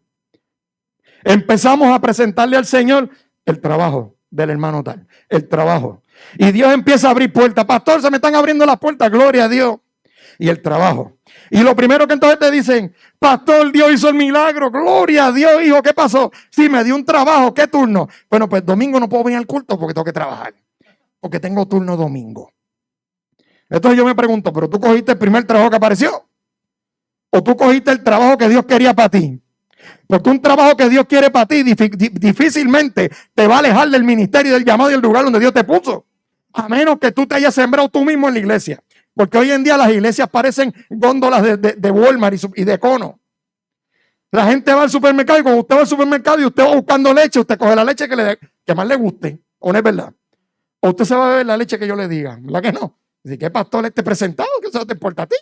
Empezamos a presentarle al Señor el trabajo del hermano tal, el trabajo. Y Dios empieza a abrir puertas. Pastor, se me están abriendo las puertas, gloria a Dios. Y el trabajo. Y lo primero que entonces te dicen, pastor, Dios hizo el milagro, gloria a Dios, hijo, ¿qué pasó? Sí, me dio un trabajo, ¿qué turno? Bueno, pues domingo no puedo venir al culto porque tengo que trabajar, porque tengo turno domingo. Entonces yo me pregunto, ¿pero tú cogiste el primer trabajo que apareció? ¿O tú cogiste el trabajo que Dios quería para ti? Porque un trabajo que Dios quiere para ti difícilmente te va a alejar del ministerio, del llamado y del lugar donde Dios te puso. A menos que tú te hayas sembrado tú mismo en la iglesia. Porque hoy en día las iglesias parecen góndolas de Walmart y de Econo. La gente va al supermercado y cuando usted va al supermercado y usted va buscando leche, usted coge la leche que más le guste. ¿O no es verdad? O usted se va a beber la leche que yo le diga. ¿Verdad que no? Así que pastor esté presentado, que eso te importa a ti.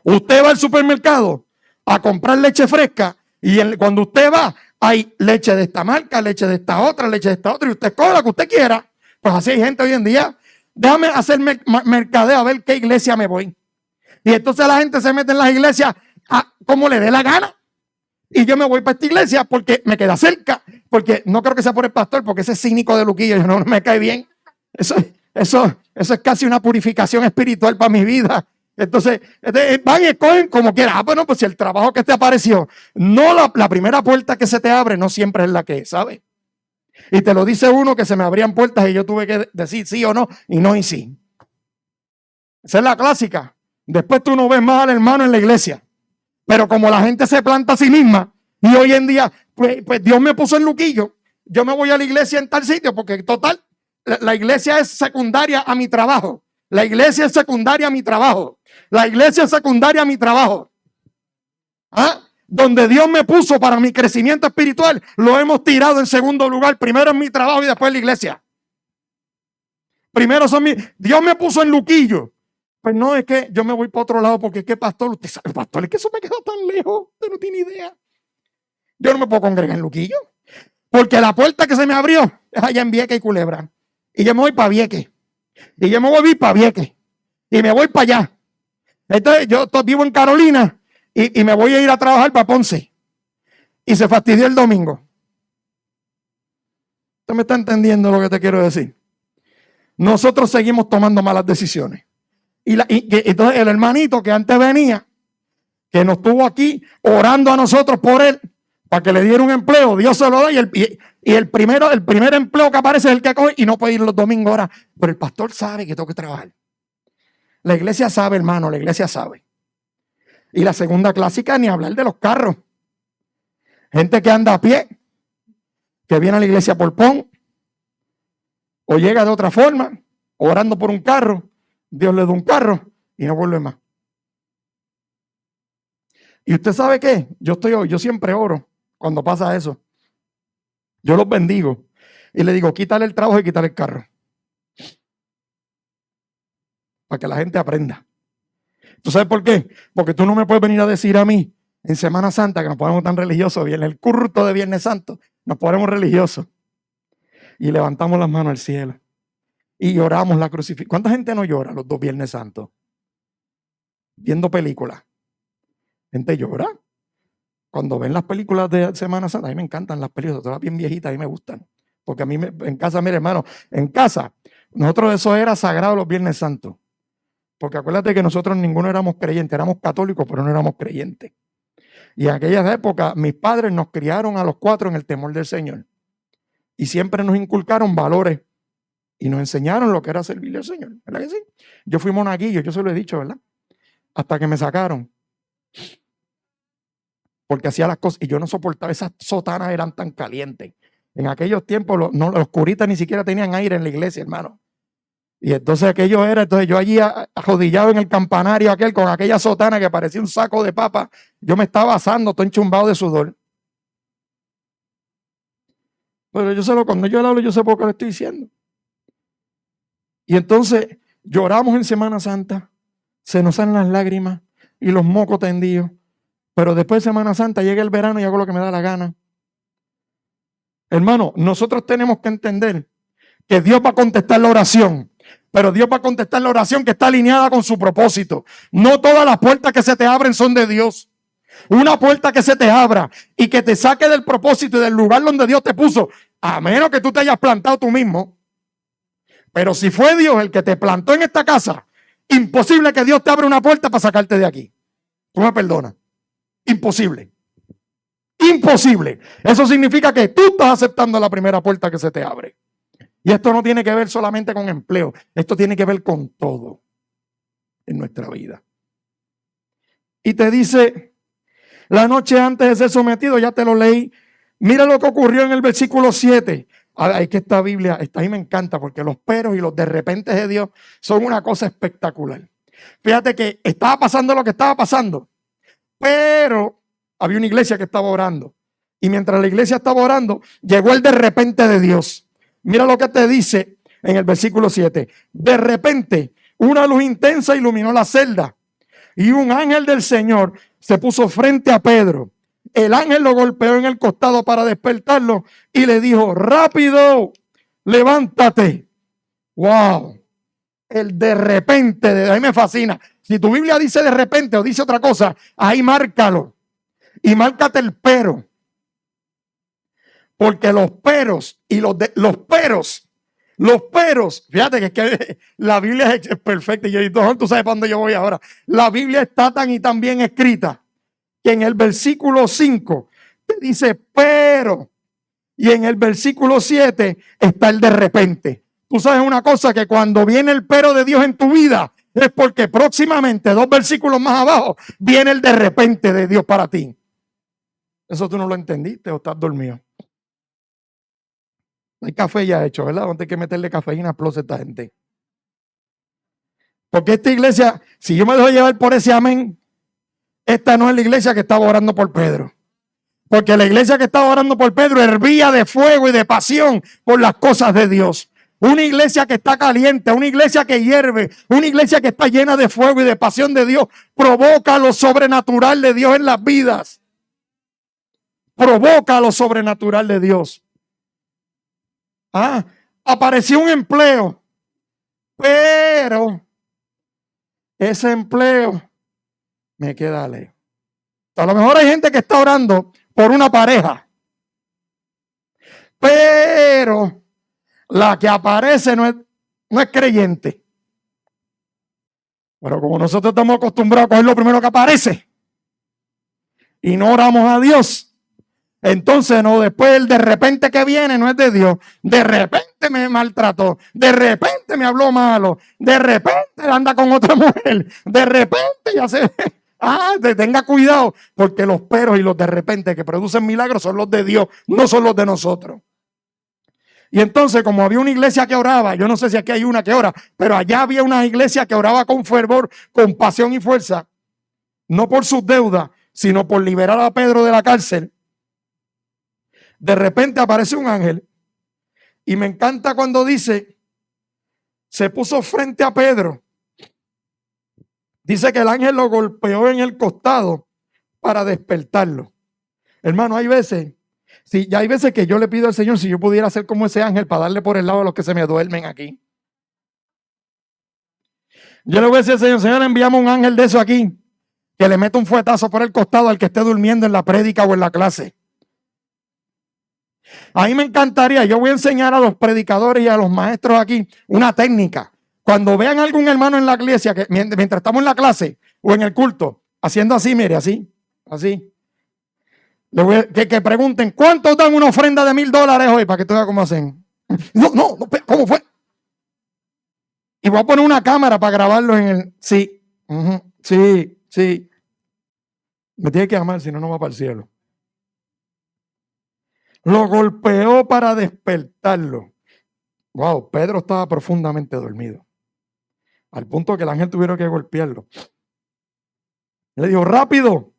Usted va al supermercado a comprar leche fresca y cuando usted va hay leche de esta marca, leche de esta otra y usted coge la que usted quiera. Pues así hay gente hoy en día. Déjame hacer mercadeo a ver qué iglesia me voy. Y entonces la gente se mete en las iglesias como le dé la gana. Y yo me voy para esta iglesia porque me queda cerca. Porque no creo que sea por el pastor, porque ese es cínico de Luquillo, no me cae bien. Eso es casi una purificación espiritual para mi vida. Entonces, van y escogen como quieran. Bueno, pues si el trabajo que te apareció, no la primera puerta que se te abre, no siempre es la que es, ¿sabes? Y te lo dice uno que se me abrían puertas y yo tuve que decir sí o no, y no y sí. Esa es la clásica. Después tú no ves más al hermano en la iglesia. Pero como la gente se planta a sí misma, y hoy en día, pues Dios me puso en Luquillo, yo me voy a la iglesia en tal sitio, porque total, la iglesia es secundaria a mi trabajo. La iglesia es secundaria a mi trabajo. La iglesia es secundaria a mi trabajo. Donde Dios me puso para mi crecimiento espiritual, lo hemos tirado en segundo lugar. Primero en mi trabajo y después en la iglesia. Primero Dios me puso en Luquillo. Pues no, es que yo me voy para otro lado porque es que pastor, usted sabe, pastor, es que eso me queda tan lejos. Usted no tiene idea. Yo no me puedo congregar en Luquillo. Porque la puerta que se me abrió es allá en Vieques y Culebra. Y yo me voy para Vieques. Y yo me voy a ir para Vieques. Y me voy para allá. Entonces yo vivo en Carolina. Y me voy a ir a trabajar para Ponce. Y se fastidió el domingo. ¿Usted me está entendiendo lo que te quiero decir? Nosotros seguimos tomando malas decisiones. Entonces el hermanito que antes venía, que nos estuvo aquí orando a nosotros por él, para que le diera un empleo, Dios se lo da. Y el primer empleo que aparece es el que coge y no puede ir los domingos ahora. Pero el pastor sabe que tengo que trabajar. La iglesia sabe, hermano, la iglesia sabe. Y la segunda clásica, ni hablar de los carros. Gente que anda a pie, que viene a la iglesia por PON, o llega de otra forma, orando por un carro, Dios le da un carro y no vuelve más. ¿Y usted sabe qué? Yo siempre oro cuando pasa eso. Yo los bendigo y le digo, quítale el trabajo y quítale el carro. Para que la gente aprenda. ¿Tú sabes por qué? Porque tú no me puedes venir a decir a mí En Semana Santa, que nos ponemos tan religiosos, viene el culto de Viernes Santo, nos ponemos religiosos y levantamos las manos al cielo y lloramos la crucifixión. ¿Cuánta gente no llora los dos Viernes Santos? Viendo películas. Gente llora. Cuando ven las películas de Semana Santa, a mí me encantan las películas, todas bien viejitas, a mí me gustan. Porque a mí en casa, mire hermano, en casa, nosotros eso era sagrado los Viernes Santos. Porque acuérdate que nosotros ninguno éramos creyentes, éramos católicos, pero no éramos creyentes. Y en aquellas épocas, mis padres nos criaron a los 4 en el temor del Señor. Y siempre nos inculcaron valores y nos enseñaron lo que era servirle al Señor. ¿Verdad que sí? Yo fui monaguillo, yo se lo he dicho, ¿verdad? Hasta que me sacaron. Porque hacía las cosas y yo no soportaba, esas sotanas eran tan calientes. En aquellos tiempos los curitas ni siquiera tenían aire en la iglesia, hermano. Y entonces aquello era, entonces yo allí arrodillado en el campanario aquel con aquella sotana que parecía un saco de papa, yo me estaba asando, todo enchumbado de sudor. Pero cuando yo le hablo, yo sé por qué le estoy diciendo. Y entonces lloramos en Semana Santa, se nos salen las lágrimas y los mocos tendidos. Pero después de Semana Santa llega el verano y hago lo que me da la gana. Hermano, nosotros tenemos que entender que Dios va a contestar la oración, pero Dios va a contestar la oración que está alineada con su propósito. No todas las puertas que se te abren son de Dios. Una puerta que se te abra y que te saque del propósito y del lugar donde Dios te puso, a menos que tú te hayas plantado tú mismo. Pero si fue Dios el que te plantó en esta casa, imposible que Dios te abra una puerta para sacarte de aquí. Tú me perdonas. Imposible. Imposible. Eso significa que tú estás aceptando la primera puerta que se te abre. Y esto no tiene que ver solamente con empleo. Esto tiene que ver con todo en nuestra vida. Y te dice, la noche antes de ser sometido, ya te lo leí. Mira lo que ocurrió en el versículo 7. Ay, que esta Biblia, esta a mí me encanta porque los peros y los de repente de Dios son una cosa espectacular. Fíjate que estaba pasando lo que estaba pasando, pero había una iglesia que estaba orando. Y mientras la iglesia estaba orando, llegó el de repente de Dios. Mira lo que te dice en el versículo 7. De repente, una luz intensa iluminó la celda y un ángel del Señor se puso frente a Pedro. El ángel lo golpeó en el costado para despertarlo y le dijo, rápido, levántate. Wow. El de repente, a mí me fascina. Si tu Biblia dice de repente o dice otra cosa, ahí márcalo. Y márcate el pero. Porque los peros y los peros, fíjate que, es que la Biblia es perfecta. Y yo digo, tú sabes para dónde yo voy ahora. La Biblia está tan y tan bien escrita que en el versículo 5 te dice pero. Y en el versículo 7 está el de repente. Tú sabes una cosa, que cuando viene el pero de Dios en tu vida, es porque próximamente, 2 versículos más abajo, viene el de repente de Dios para ti. Eso tú no lo entendiste o estás dormido. Hay café ya hecho, ¿verdad? Donde hay que meterle cafeína, explose esta gente. Porque esta iglesia, si yo me dejo llevar por ese amén, esta no es la iglesia que estaba orando por Pedro. Porque la iglesia que estaba orando por Pedro hervía de fuego y de pasión por las cosas de Dios. Una iglesia que está caliente, una iglesia que hierve, una iglesia que está llena de fuego y de pasión de Dios, provoca lo sobrenatural de Dios en las vidas. Provoca lo sobrenatural de Dios. Apareció un empleo, pero ese empleo me queda lejos. A lo mejor hay gente que está orando por una pareja, pero la que aparece no es creyente. Pero como nosotros estamos acostumbrados a coger lo primero que aparece y no oramos a Dios, entonces no, después el de repente que viene no es de Dios. De repente me maltrató, de repente me habló malo, de repente anda con otra mujer, de repente ya se... tenga cuidado, porque los peros y los de repente que producen milagros son los de Dios, no son los de nosotros. Y entonces, como había una iglesia que oraba, yo no sé si aquí hay una que ora, pero allá había una iglesia que oraba con fervor, con pasión y fuerza, no por sus deudas, sino por liberar a Pedro de la cárcel. De repente aparece un ángel y me encanta cuando dice, se puso frente a Pedro. Dice que el ángel lo golpeó en el costado para despertarlo. Hermano, hay veces, sí, ya hay veces que yo le pido al Señor si yo pudiera ser como ese ángel para darle por el lado a los que se me duermen aquí. Yo le voy a decir al Señor, Señor, enviamos un ángel de eso aquí, que le meta un fuetazo por el costado al que esté durmiendo en la prédica o en la clase. A mí me encantaría, yo voy a enseñar a los predicadores y a los maestros aquí una técnica. Cuando vean a algún hermano en la iglesia, que mientras estamos en la clase o en el culto, haciendo así, mire, así, así. Que pregunten, ¿cuántos dan una ofrenda de $1000 hoy? Para que tú veas cómo hacen. No, ¿cómo fue? Y voy a poner una cámara para grabarlo en el... Sí, sí, sí. Me tiene que amar, si no, no va para el cielo. Lo golpeó para despertarlo. Wow, Pedro estaba profundamente dormido. Al punto que el ángel tuvieron que golpearlo. Le dijo, rápido,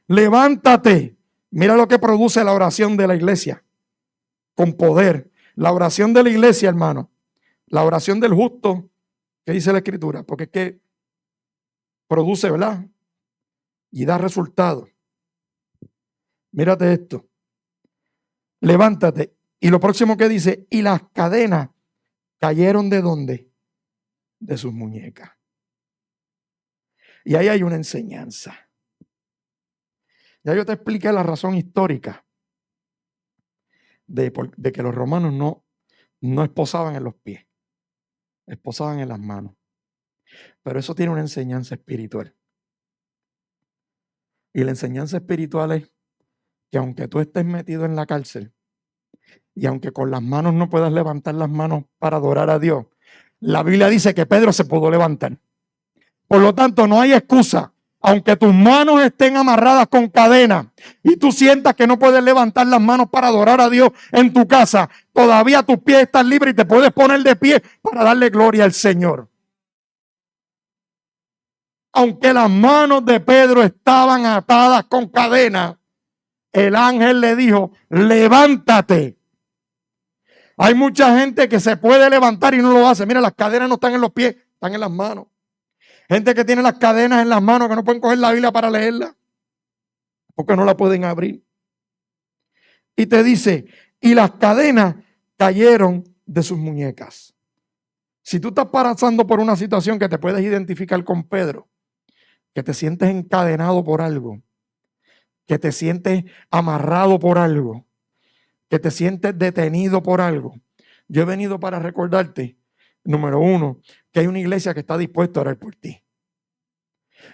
levántate. Mira lo que produce la oración de la iglesia. Con poder. La oración de la iglesia, hermano. La oración del justo. ¿Qué dice la escritura? Porque es que produce, ¿verdad? Y da resultado. Mírate esto. Levántate. Y lo próximo que dice, y las cadenas cayeron ¿de dónde? De sus muñecas. Y ahí hay una enseñanza. Ya yo te expliqué la razón histórica de que los romanos no esposaban en los pies, esposaban en las manos. Pero eso tiene una enseñanza espiritual. Y la enseñanza espiritual es que aunque tú estés metido en la cárcel y aunque con las manos no puedas levantar las manos para adorar a Dios, la Biblia dice que Pedro se pudo levantar. Por lo tanto, no hay excusa. Aunque tus manos estén amarradas con cadenas y tú sientas que no puedes levantar las manos para adorar a Dios en tu casa, todavía tus pies están libres y te puedes poner de pie para darle gloria al Señor. Aunque las manos de Pedro estaban atadas con cadenas, el ángel le dijo, levántate. Hay mucha gente que se puede levantar y no lo hace. Mira, las cadenas no están en los pies, están en las manos. Gente que tiene las cadenas en las manos que no pueden coger la Biblia para leerla porque no la pueden abrir. Y te dice, y las cadenas cayeron de sus muñecas. Si tú estás pasando por una situación que te puedes identificar con Pedro, que te sientes encadenado por algo, que te sientes amarrado por algo, que te sientes detenido por algo, yo he venido para recordarte, número uno, que hay una iglesia que está dispuesta a orar por ti.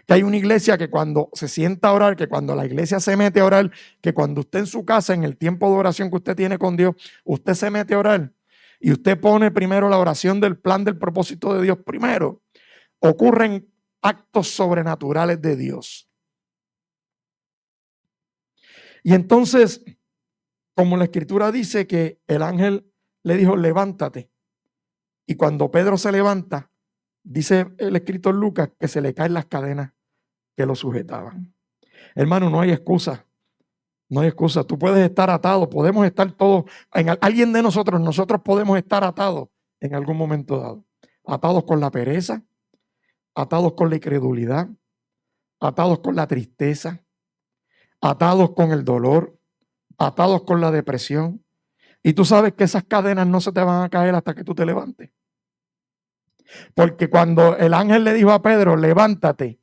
Que hay una iglesia que cuando se sienta a orar, que cuando la iglesia se mete a orar, que cuando usted en su casa, en el tiempo de oración que usted tiene con Dios, usted se mete a orar y usted pone primero la oración del plan del propósito de Dios primero, ocurren actos sobrenaturales de Dios. Y entonces, como la escritura dice que el ángel le dijo, levántate. Y cuando Pedro se levanta, dice el escritor Lucas que se le caen las cadenas que lo sujetaban. Hermano, no hay excusa. No hay excusa. Tú puedes estar atado. Podemos estar todos. Alguien de nosotros podemos estar atados en algún momento dado. Atados con la pereza, atados con la incredulidad, atados con la tristeza, atados con el dolor, atados con la depresión. Y tú sabes que esas cadenas no se te van a caer hasta que tú te levantes. Porque cuando el ángel le dijo a Pedro, levántate,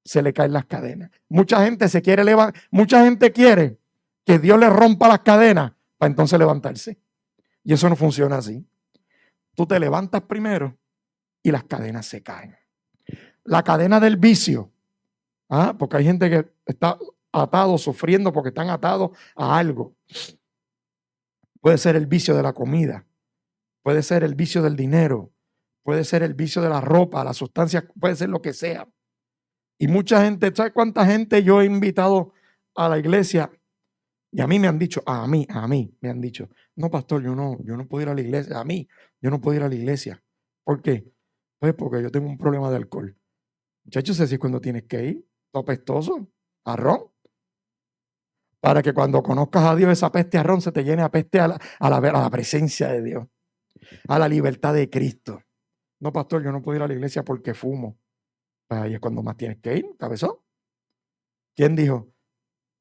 se le caen las cadenas. Mucha gente se quiere levantar, mucha gente quiere que Dios le rompa las cadenas para entonces levantarse. Y eso no funciona así. Tú te levantas primero y las cadenas se caen. La cadena del vicio, porque hay gente que está atado, sufriendo porque están atados a algo. Puede ser el vicio de la comida, puede ser el vicio del dinero, puede ser el vicio de la ropa, la sustancia, puede ser lo que sea. Y mucha gente, ¿sabes cuánta gente yo he invitado a la iglesia? Y a mí me han dicho, a mí me han dicho, no, pastor, yo no puedo ir a la iglesia. A mí, yo no puedo ir a la iglesia. ¿Por qué? Pues porque yo tengo un problema de alcohol. Muchachos, así es cuando tienes que ir, todo apestoso, a ron. Para que cuando conozcas a Dios, esa peste a ron se te llene a peste a la presencia de Dios, a la libertad de Cristo. No, pastor, yo no puedo ir a la iglesia porque fumo. Pues ahí es cuando más tienes que ir, cabezón. ¿Quién dijo?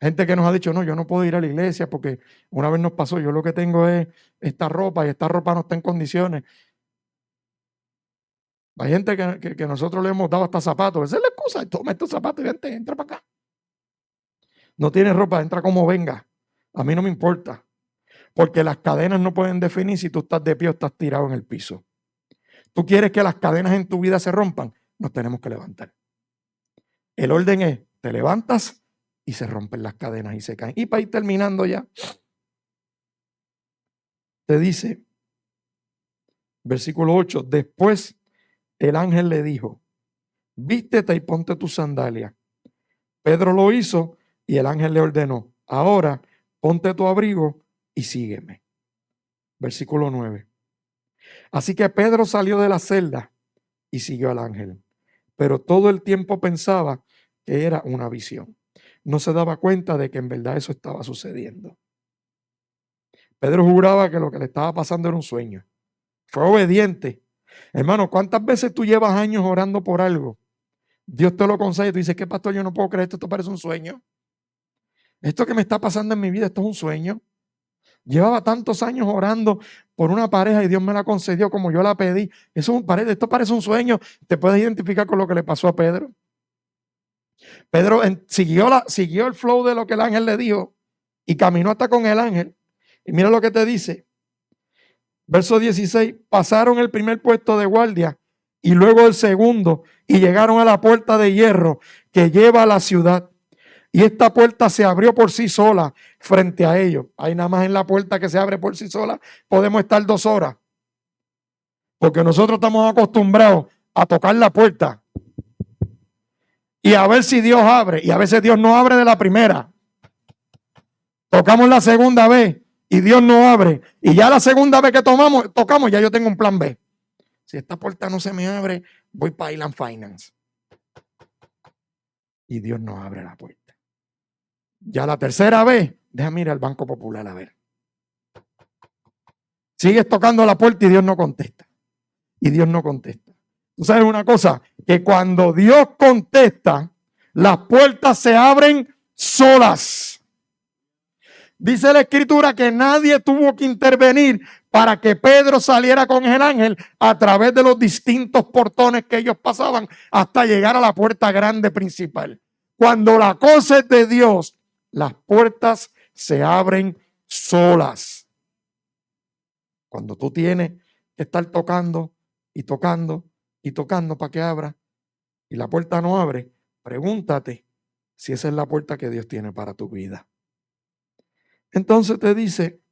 Gente que nos ha dicho, no, yo no puedo ir a la iglesia porque una vez nos pasó, yo lo que tengo es esta ropa y esta ropa no está en condiciones. Hay gente que nosotros le hemos dado hasta zapatos. Esa es la excusa. Toma estos zapatos y vente, entra para acá. No tienes ropa, entra como venga. A mí no me importa. Porque las cadenas no pueden definir si tú estás de pie o estás tirado en el piso. ¿Tú quieres que las cadenas en tu vida se rompan? Nos tenemos que levantar. El orden es, te levantas y se rompen las cadenas y se caen. Y para ir terminando ya, te dice, versículo 8, después el ángel le dijo, vístete y ponte tus sandalias. Pedro lo hizo y el ángel le ordenó, ahora ponte tu abrigo y sígueme. Versículo 9. Así que Pedro salió de la celda y siguió al ángel, pero todo el tiempo pensaba que era una visión. No se daba cuenta de que en verdad eso estaba sucediendo. Pedro juraba que lo que le estaba pasando era un sueño. Fue obediente. Hermano, ¿cuántas veces tú llevas años orando por algo? Dios te lo concede y tú dices, ¿qué pastor? Yo no puedo creer esto parece un sueño. Esto que me está pasando en mi vida, esto es un sueño. Llevaba tantos años orando por una pareja y Dios me la concedió como yo la pedí. Esto parece un sueño. Te puedes identificar con lo que le pasó a Pedro. Pedro siguió el flow de lo que el ángel le dijo y caminó hasta con el ángel. Y mira lo que te dice. Verso 16, pasaron el primer puesto de guardia y luego el segundo y llegaron a la puerta de hierro que lleva a la ciudad. Y esta puerta se abrió por sí sola frente a ellos. Ahí nada más en la puerta que se abre por sí sola podemos estar 2 horas. Porque nosotros estamos acostumbrados a tocar la puerta y a ver si Dios abre. Y a veces Dios no abre de la primera. Tocamos la segunda vez y Dios no abre. Y ya la segunda vez que tocamos, ya yo tengo un plan B. Si esta puerta no se me abre, voy para Island Finance. Y Dios no abre la puerta. Ya la tercera vez, déjame ir al Banco Popular a ver. Sigues tocando la puerta y Dios no contesta. Y Dios no contesta. Tú sabes una cosa, que cuando Dios contesta, las puertas se abren solas. Dice la escritura que nadie tuvo que intervenir para que Pedro saliera con el ángel a través de los distintos portones que ellos pasaban hasta llegar a la puerta grande principal. Cuando la cosa es de Dios, las puertas se abren solas. Cuando tú tienes que estar tocando y tocando y tocando para que abra y la puerta no abre, pregúntate si esa es la puerta que Dios tiene para tu vida. Entonces te dice,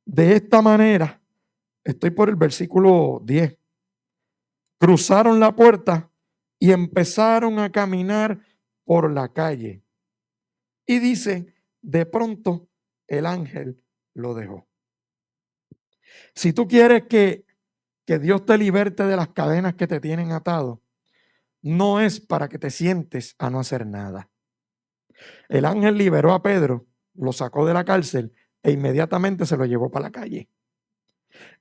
de esta manera, estoy por el versículo 10, cruzaron la puerta y empezaron a caminar por la calle. Y dice, de pronto el ángel lo dejó. Si tú quieres que Dios te liberte de las cadenas que te tienen atado, no es para que te sientes a no hacer nada. El ángel liberó a Pedro, lo sacó de la cárcel e inmediatamente se lo llevó para la calle.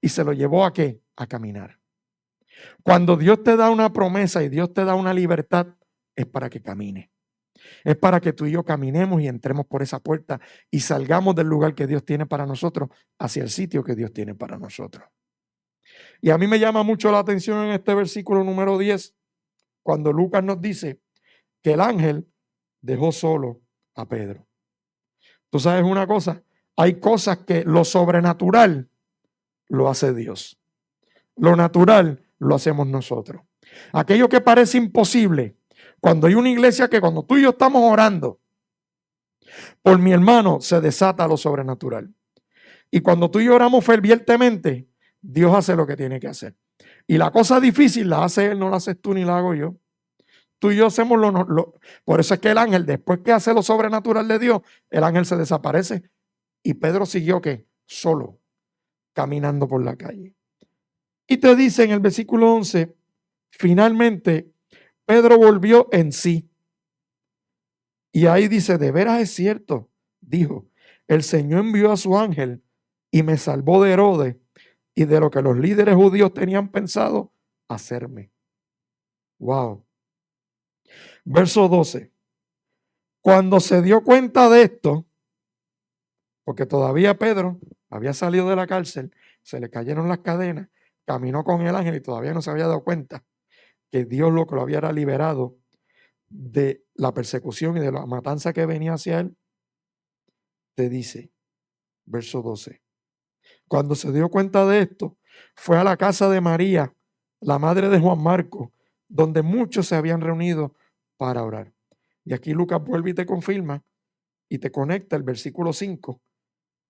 ¿Y se lo llevó a qué? A caminar. Cuando Dios te da una promesa y Dios te da una libertad, es para que camine. Es para que tú y yo caminemos y entremos por esa puerta y salgamos del lugar que Dios tiene para nosotros hacia el sitio que Dios tiene para nosotros. Y a mí me llama mucho la atención en este versículo número 10, cuando Lucas nos dice que el ángel dejó solo a Pedro. Tú sabes una cosa, hay cosas que lo sobrenatural lo hace Dios. Lo natural lo hacemos nosotros. Aquello que parece imposible, cuando hay una iglesia que cuando tú y yo estamos orando por mi hermano, se desata lo sobrenatural. Y cuando tú y yo oramos fervientemente, Dios hace lo que tiene que hacer. Y la cosa difícil la hace Él, no la haces tú ni la hago yo. Tú y yo hacemos por eso es que el ángel, después que hace lo sobrenatural de Dios, el ángel se desaparece. Y Pedro siguió ¿qué? Solo, caminando por la calle. Y te dice en el versículo 11, finalmente Pedro volvió en sí. Y ahí dice, de veras es cierto, dijo, el Señor envió a su ángel y me salvó de Herodes y de lo que los líderes judíos tenían pensado hacerme. Wow. Verso 12. Cuando se dio cuenta de esto, porque todavía Pedro había salido de la cárcel, se le cayeron las cadenas, caminó con el ángel y todavía no se había dado cuenta que Dios lo que lo había liberado de la persecución y de la matanza que venía hacia él, te dice, verso 12, cuando se dio cuenta de esto, fue a la casa de María, la madre de Juan Marcos, donde muchos se habían reunido para orar. Y aquí Lucas vuelve y te confirma y te conecta el versículo 5.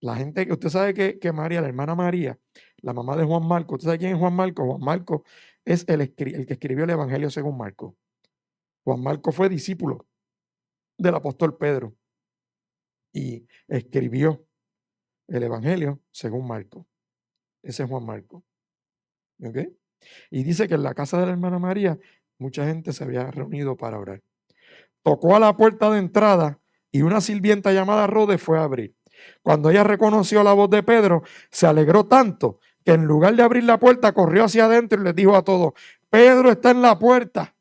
La gente que usted sabe que María, la hermana María, la mamá de Juan Marcos, ¿usted sabe quién es Juan Marcos? Juan Marcos es el que escribió el Evangelio según Marcos. Juan Marcos fue discípulo del apóstol Pedro y escribió el Evangelio según Marcos. Ese es Juan Marcos. ¿Ok? Y dice que en la casa de la hermana María mucha gente se había reunido para orar. Tocó a la puerta de entrada y una sirvienta llamada Rode fue a abrir. Cuando ella reconoció la voz de Pedro, se alegró tanto que en lugar de abrir la puerta, corrió hacia adentro y les dijo a todos, Pedro está en la puerta.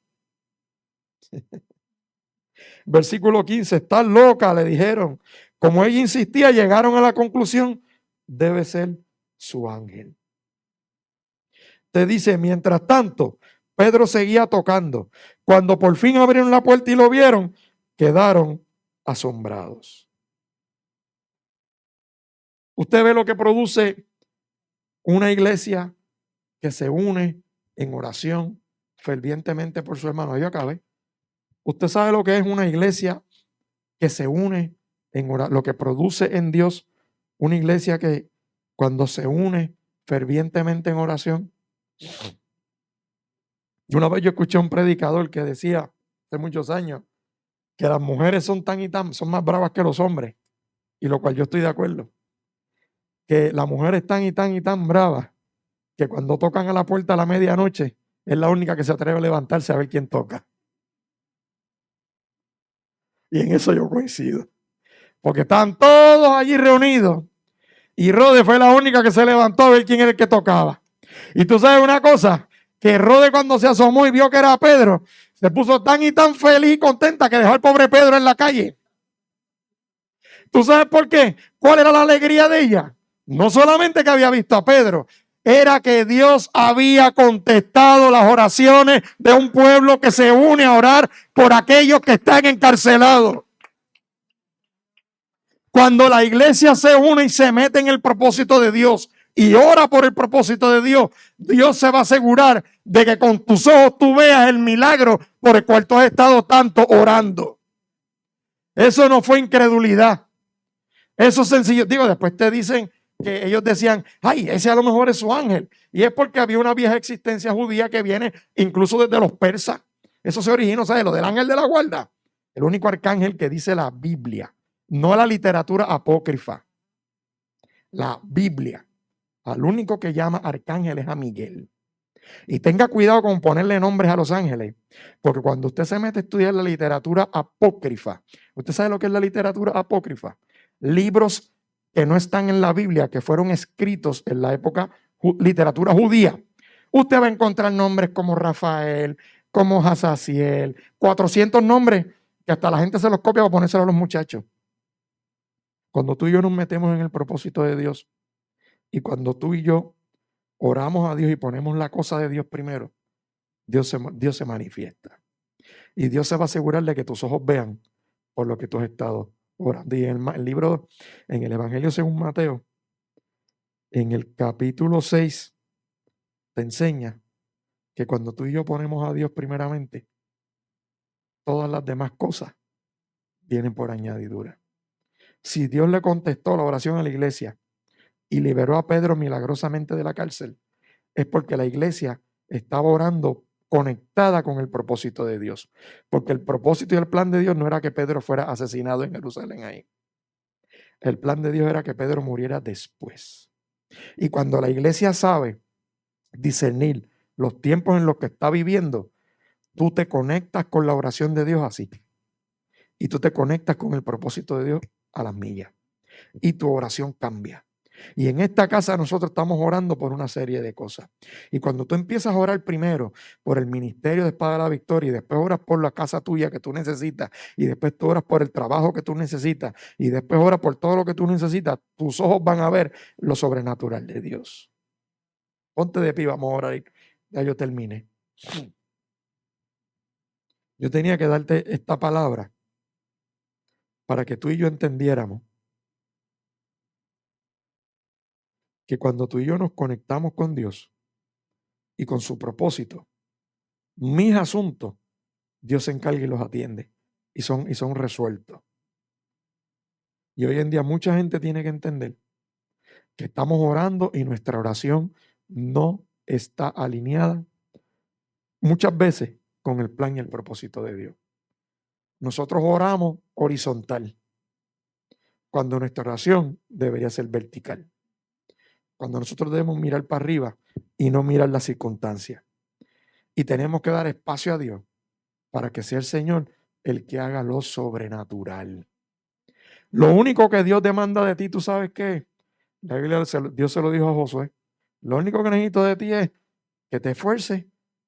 Versículo 15, estás loca, le dijeron. Como ella insistía, llegaron a la conclusión, debe ser su ángel. Te dice, mientras tanto, Pedro seguía tocando. Cuando por fin abrieron la puerta y lo vieron, quedaron asombrados. Usted ve lo que produce una iglesia que se une en oración fervientemente por su hermano. Ahí acabé. Usted sabe lo que es una iglesia que se une en oración, lo que produce en Dios una iglesia que cuando se une fervientemente en oración. Y una vez yo escuché a un predicador que decía hace muchos años que las mujeres son tan y tan, son más bravas que los hombres, y lo cual yo estoy de acuerdo, que las mujeres están y tan y tan bravas que cuando tocan a la puerta a la medianoche es la única que se atreve a levantarse a ver quién toca. Y en eso yo coincido, porque estaban todos allí reunidos y Rode fue la única que se levantó a ver quién era el que tocaba. Y tú sabes una cosa, que Rode cuando se asomó y vio que era Pedro, se puso tan y tan feliz y contenta que dejó al pobre Pedro en la calle. ¿Tú sabes por qué? ¿Cuál era la alegría de ella? No solamente que había visto a Pedro, era que Dios había contestado las oraciones de un pueblo que se une a orar por aquellos que están encarcelados. Cuando la iglesia se une y se mete en el propósito de Dios y ora por el propósito de Dios, Dios se va a asegurar de que con tus ojos tú veas el milagro por el cual tú has estado tanto orando. Eso no fue incredulidad. Eso es sencillo. Digo, después te dicen que ellos decían, ay, ese a lo mejor es su ángel. Y es porque había una vieja existencia judía que viene incluso desde los persas. Eso se originó, ¿sabes? Lo del ángel de la guarda. El único arcángel que dice la Biblia, no la literatura apócrifa. La Biblia. Al único que llama arcángel es a Miguel. Y tenga cuidado con ponerle nombres a los ángeles, porque cuando usted se mete a estudiar la literatura apócrifa, ¿usted sabe lo que es la literatura apócrifa? Libros que no están en la Biblia, que fueron escritos en la época literatura judía. Usted va a encontrar nombres como Rafael, como Hazaziel, 400 nombres que hasta la gente se los copia para ponérselo a los muchachos. Cuando tú y yo nos metemos en el propósito de Dios y cuando tú y yo oramos a Dios y ponemos la cosa de Dios primero, Dios se manifiesta. Y Dios se va a asegurar de que tus ojos vean por lo que tú has estado orando. Y en el libro, en el Evangelio según Mateo, en el capítulo 6, te enseña que cuando tú y yo ponemos a Dios primeramente, todas las demás cosas vienen por añadidura. Si Dios le contestó la oración a la iglesia y liberó a Pedro milagrosamente de la cárcel, es porque la iglesia estaba orando conectada con el propósito de Dios. Porque el propósito y el plan de Dios no era que Pedro fuera asesinado en Jerusalén ahí. El plan de Dios era que Pedro muriera después. Y cuando la iglesia sabe discernir los tiempos en los que está viviendo, tú te conectas con la oración de Dios así. Y tú te conectas con el propósito de Dios a las millas. Y tu oración cambia. Y en esta casa nosotros estamos orando por una serie de cosas. Y cuando tú empiezas a orar primero por el ministerio de Espada de la Victoria y después oras por la casa tuya que tú necesitas y después tú oras por el trabajo que tú necesitas y después oras por todo lo que tú necesitas, tus ojos van a ver lo sobrenatural de Dios. Ponte de pie, vamos a orar y ya yo terminé. Yo tenía que darte esta palabra para que tú y yo entendiéramos que cuando tú y yo nos conectamos con Dios y con su propósito, mis asuntos, Dios se encarga y los atiende y son resueltos. Y hoy en día mucha gente tiene que entender que estamos orando y nuestra oración no está alineada muchas veces con el plan y el propósito de Dios. Nosotros oramos horizontal, cuando nuestra oración debería ser vertical. Cuando nosotros debemos mirar para arriba y no mirar las circunstancias. Y tenemos que dar espacio a Dios para que sea el Señor el que haga lo sobrenatural. Lo único que Dios demanda de ti, ¿tú sabes qué? La Biblia, Dios se lo dijo a Josué. Lo único que necesito de ti es que te esfuerces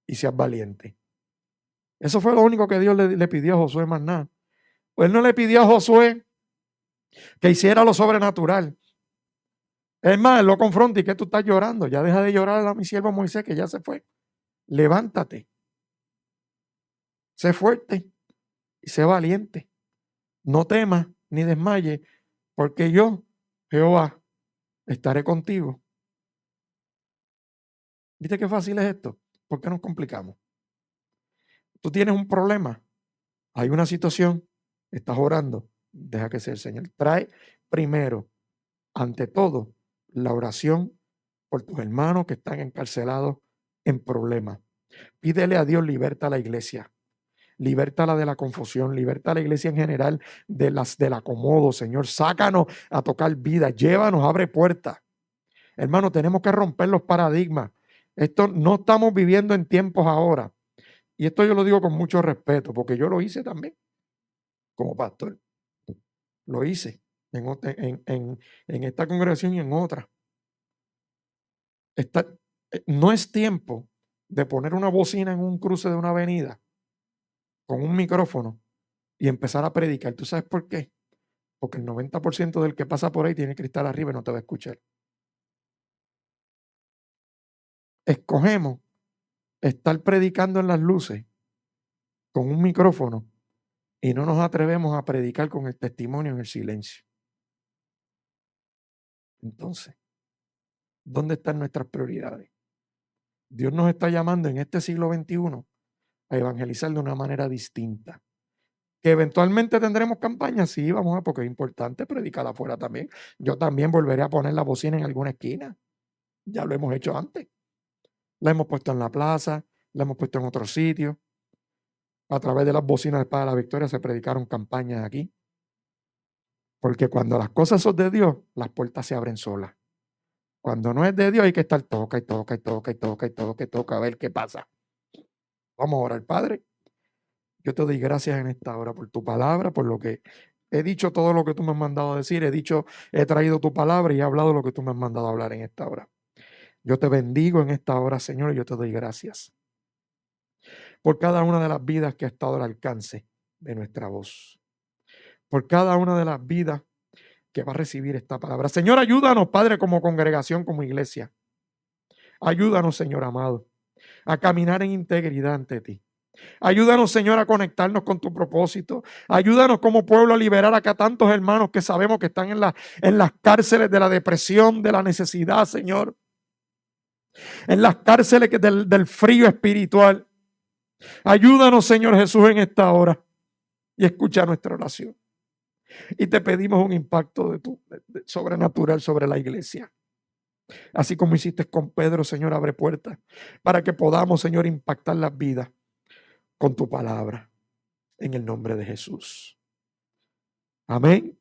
y seas valiente. Eso fue lo único que Dios le pidió a Josué, más nada. Él no le pidió a Josué que hiciera lo sobrenatural. Es más, él lo confronta y que tú estás llorando. Ya deja de llorar a mi siervo Moisés, que ya se fue. Levántate. Sé fuerte y sé valiente. No temas ni desmayes, porque yo, Jehová, estaré contigo. ¿Viste qué fácil es esto? ¿Por qué nos complicamos? Tú tienes un problema, hay una situación, estás orando, deja que sea el Señor. Trae primero, ante todo, la oración por tus hermanos que están encarcelados en problemas. Pídele a Dios, liberta a la iglesia. Libértala de la confusión, liberta a la iglesia en general del acomodo, Señor. Sácanos a tocar vida, llévanos, abre puertas. Hermano, tenemos que romper los paradigmas. Esto no estamos viviendo en tiempos ahora. Y esto yo lo digo con mucho respeto, porque yo lo hice también como pastor. Lo hice en esta congregación y en otra. No es tiempo de poner una bocina en un cruce de una avenida con un micrófono y empezar a predicar. ¿Tú sabes por qué? Porque el 90% del que pasa por ahí tiene cristal arriba y no te va a escuchar. Escogemos estar predicando en las luces con un micrófono y no nos atrevemos a predicar con el testimonio en el silencio. Entonces, ¿dónde están nuestras prioridades? Dios nos está llamando en este siglo XXI a evangelizar de una manera distinta. Que eventualmente tendremos campañas, sí, vamos a, porque es importante predicar afuera también. Yo también volveré a poner la bocina en alguna esquina. Ya lo hemos hecho antes. La hemos puesto en la plaza, la hemos puesto en otros sitios. A través de las bocinas de Espada de la Victoria se predicaron campañas aquí. Porque cuando las cosas son de Dios, las puertas se abren solas. Cuando no es de Dios hay que estar toca y toca y toca y toca y toca y toca a ver qué pasa. Vamos a orar, Padre. Yo te doy gracias en esta hora por tu palabra, por lo que he dicho todo lo que tú me has mandado a decir. He traído tu palabra y he hablado lo que tú me has mandado a hablar en esta hora. Yo te bendigo en esta hora, Señor, y yo te doy gracias por cada una de las vidas que ha estado al alcance de nuestra voz. Por cada una de las vidas que va a recibir esta palabra. Señor, ayúdanos, Padre, como congregación, como iglesia. Ayúdanos, Señor amado, a caminar en integridad ante ti. Ayúdanos, Señor, a conectarnos con tu propósito. Ayúdanos como pueblo a liberar acá tantos hermanos que sabemos que están en las cárceles de la depresión, de la necesidad, Señor. En las cárceles del frío espiritual. Ayúdanos, Señor Jesús, en esta hora y escucha nuestra oración. Y te pedimos un impacto de sobrenatural sobre la iglesia. Así como hiciste con Pedro, Señor, abre puertas para que podamos, Señor, impactar las vidas con tu palabra. En el nombre de Jesús. Amén.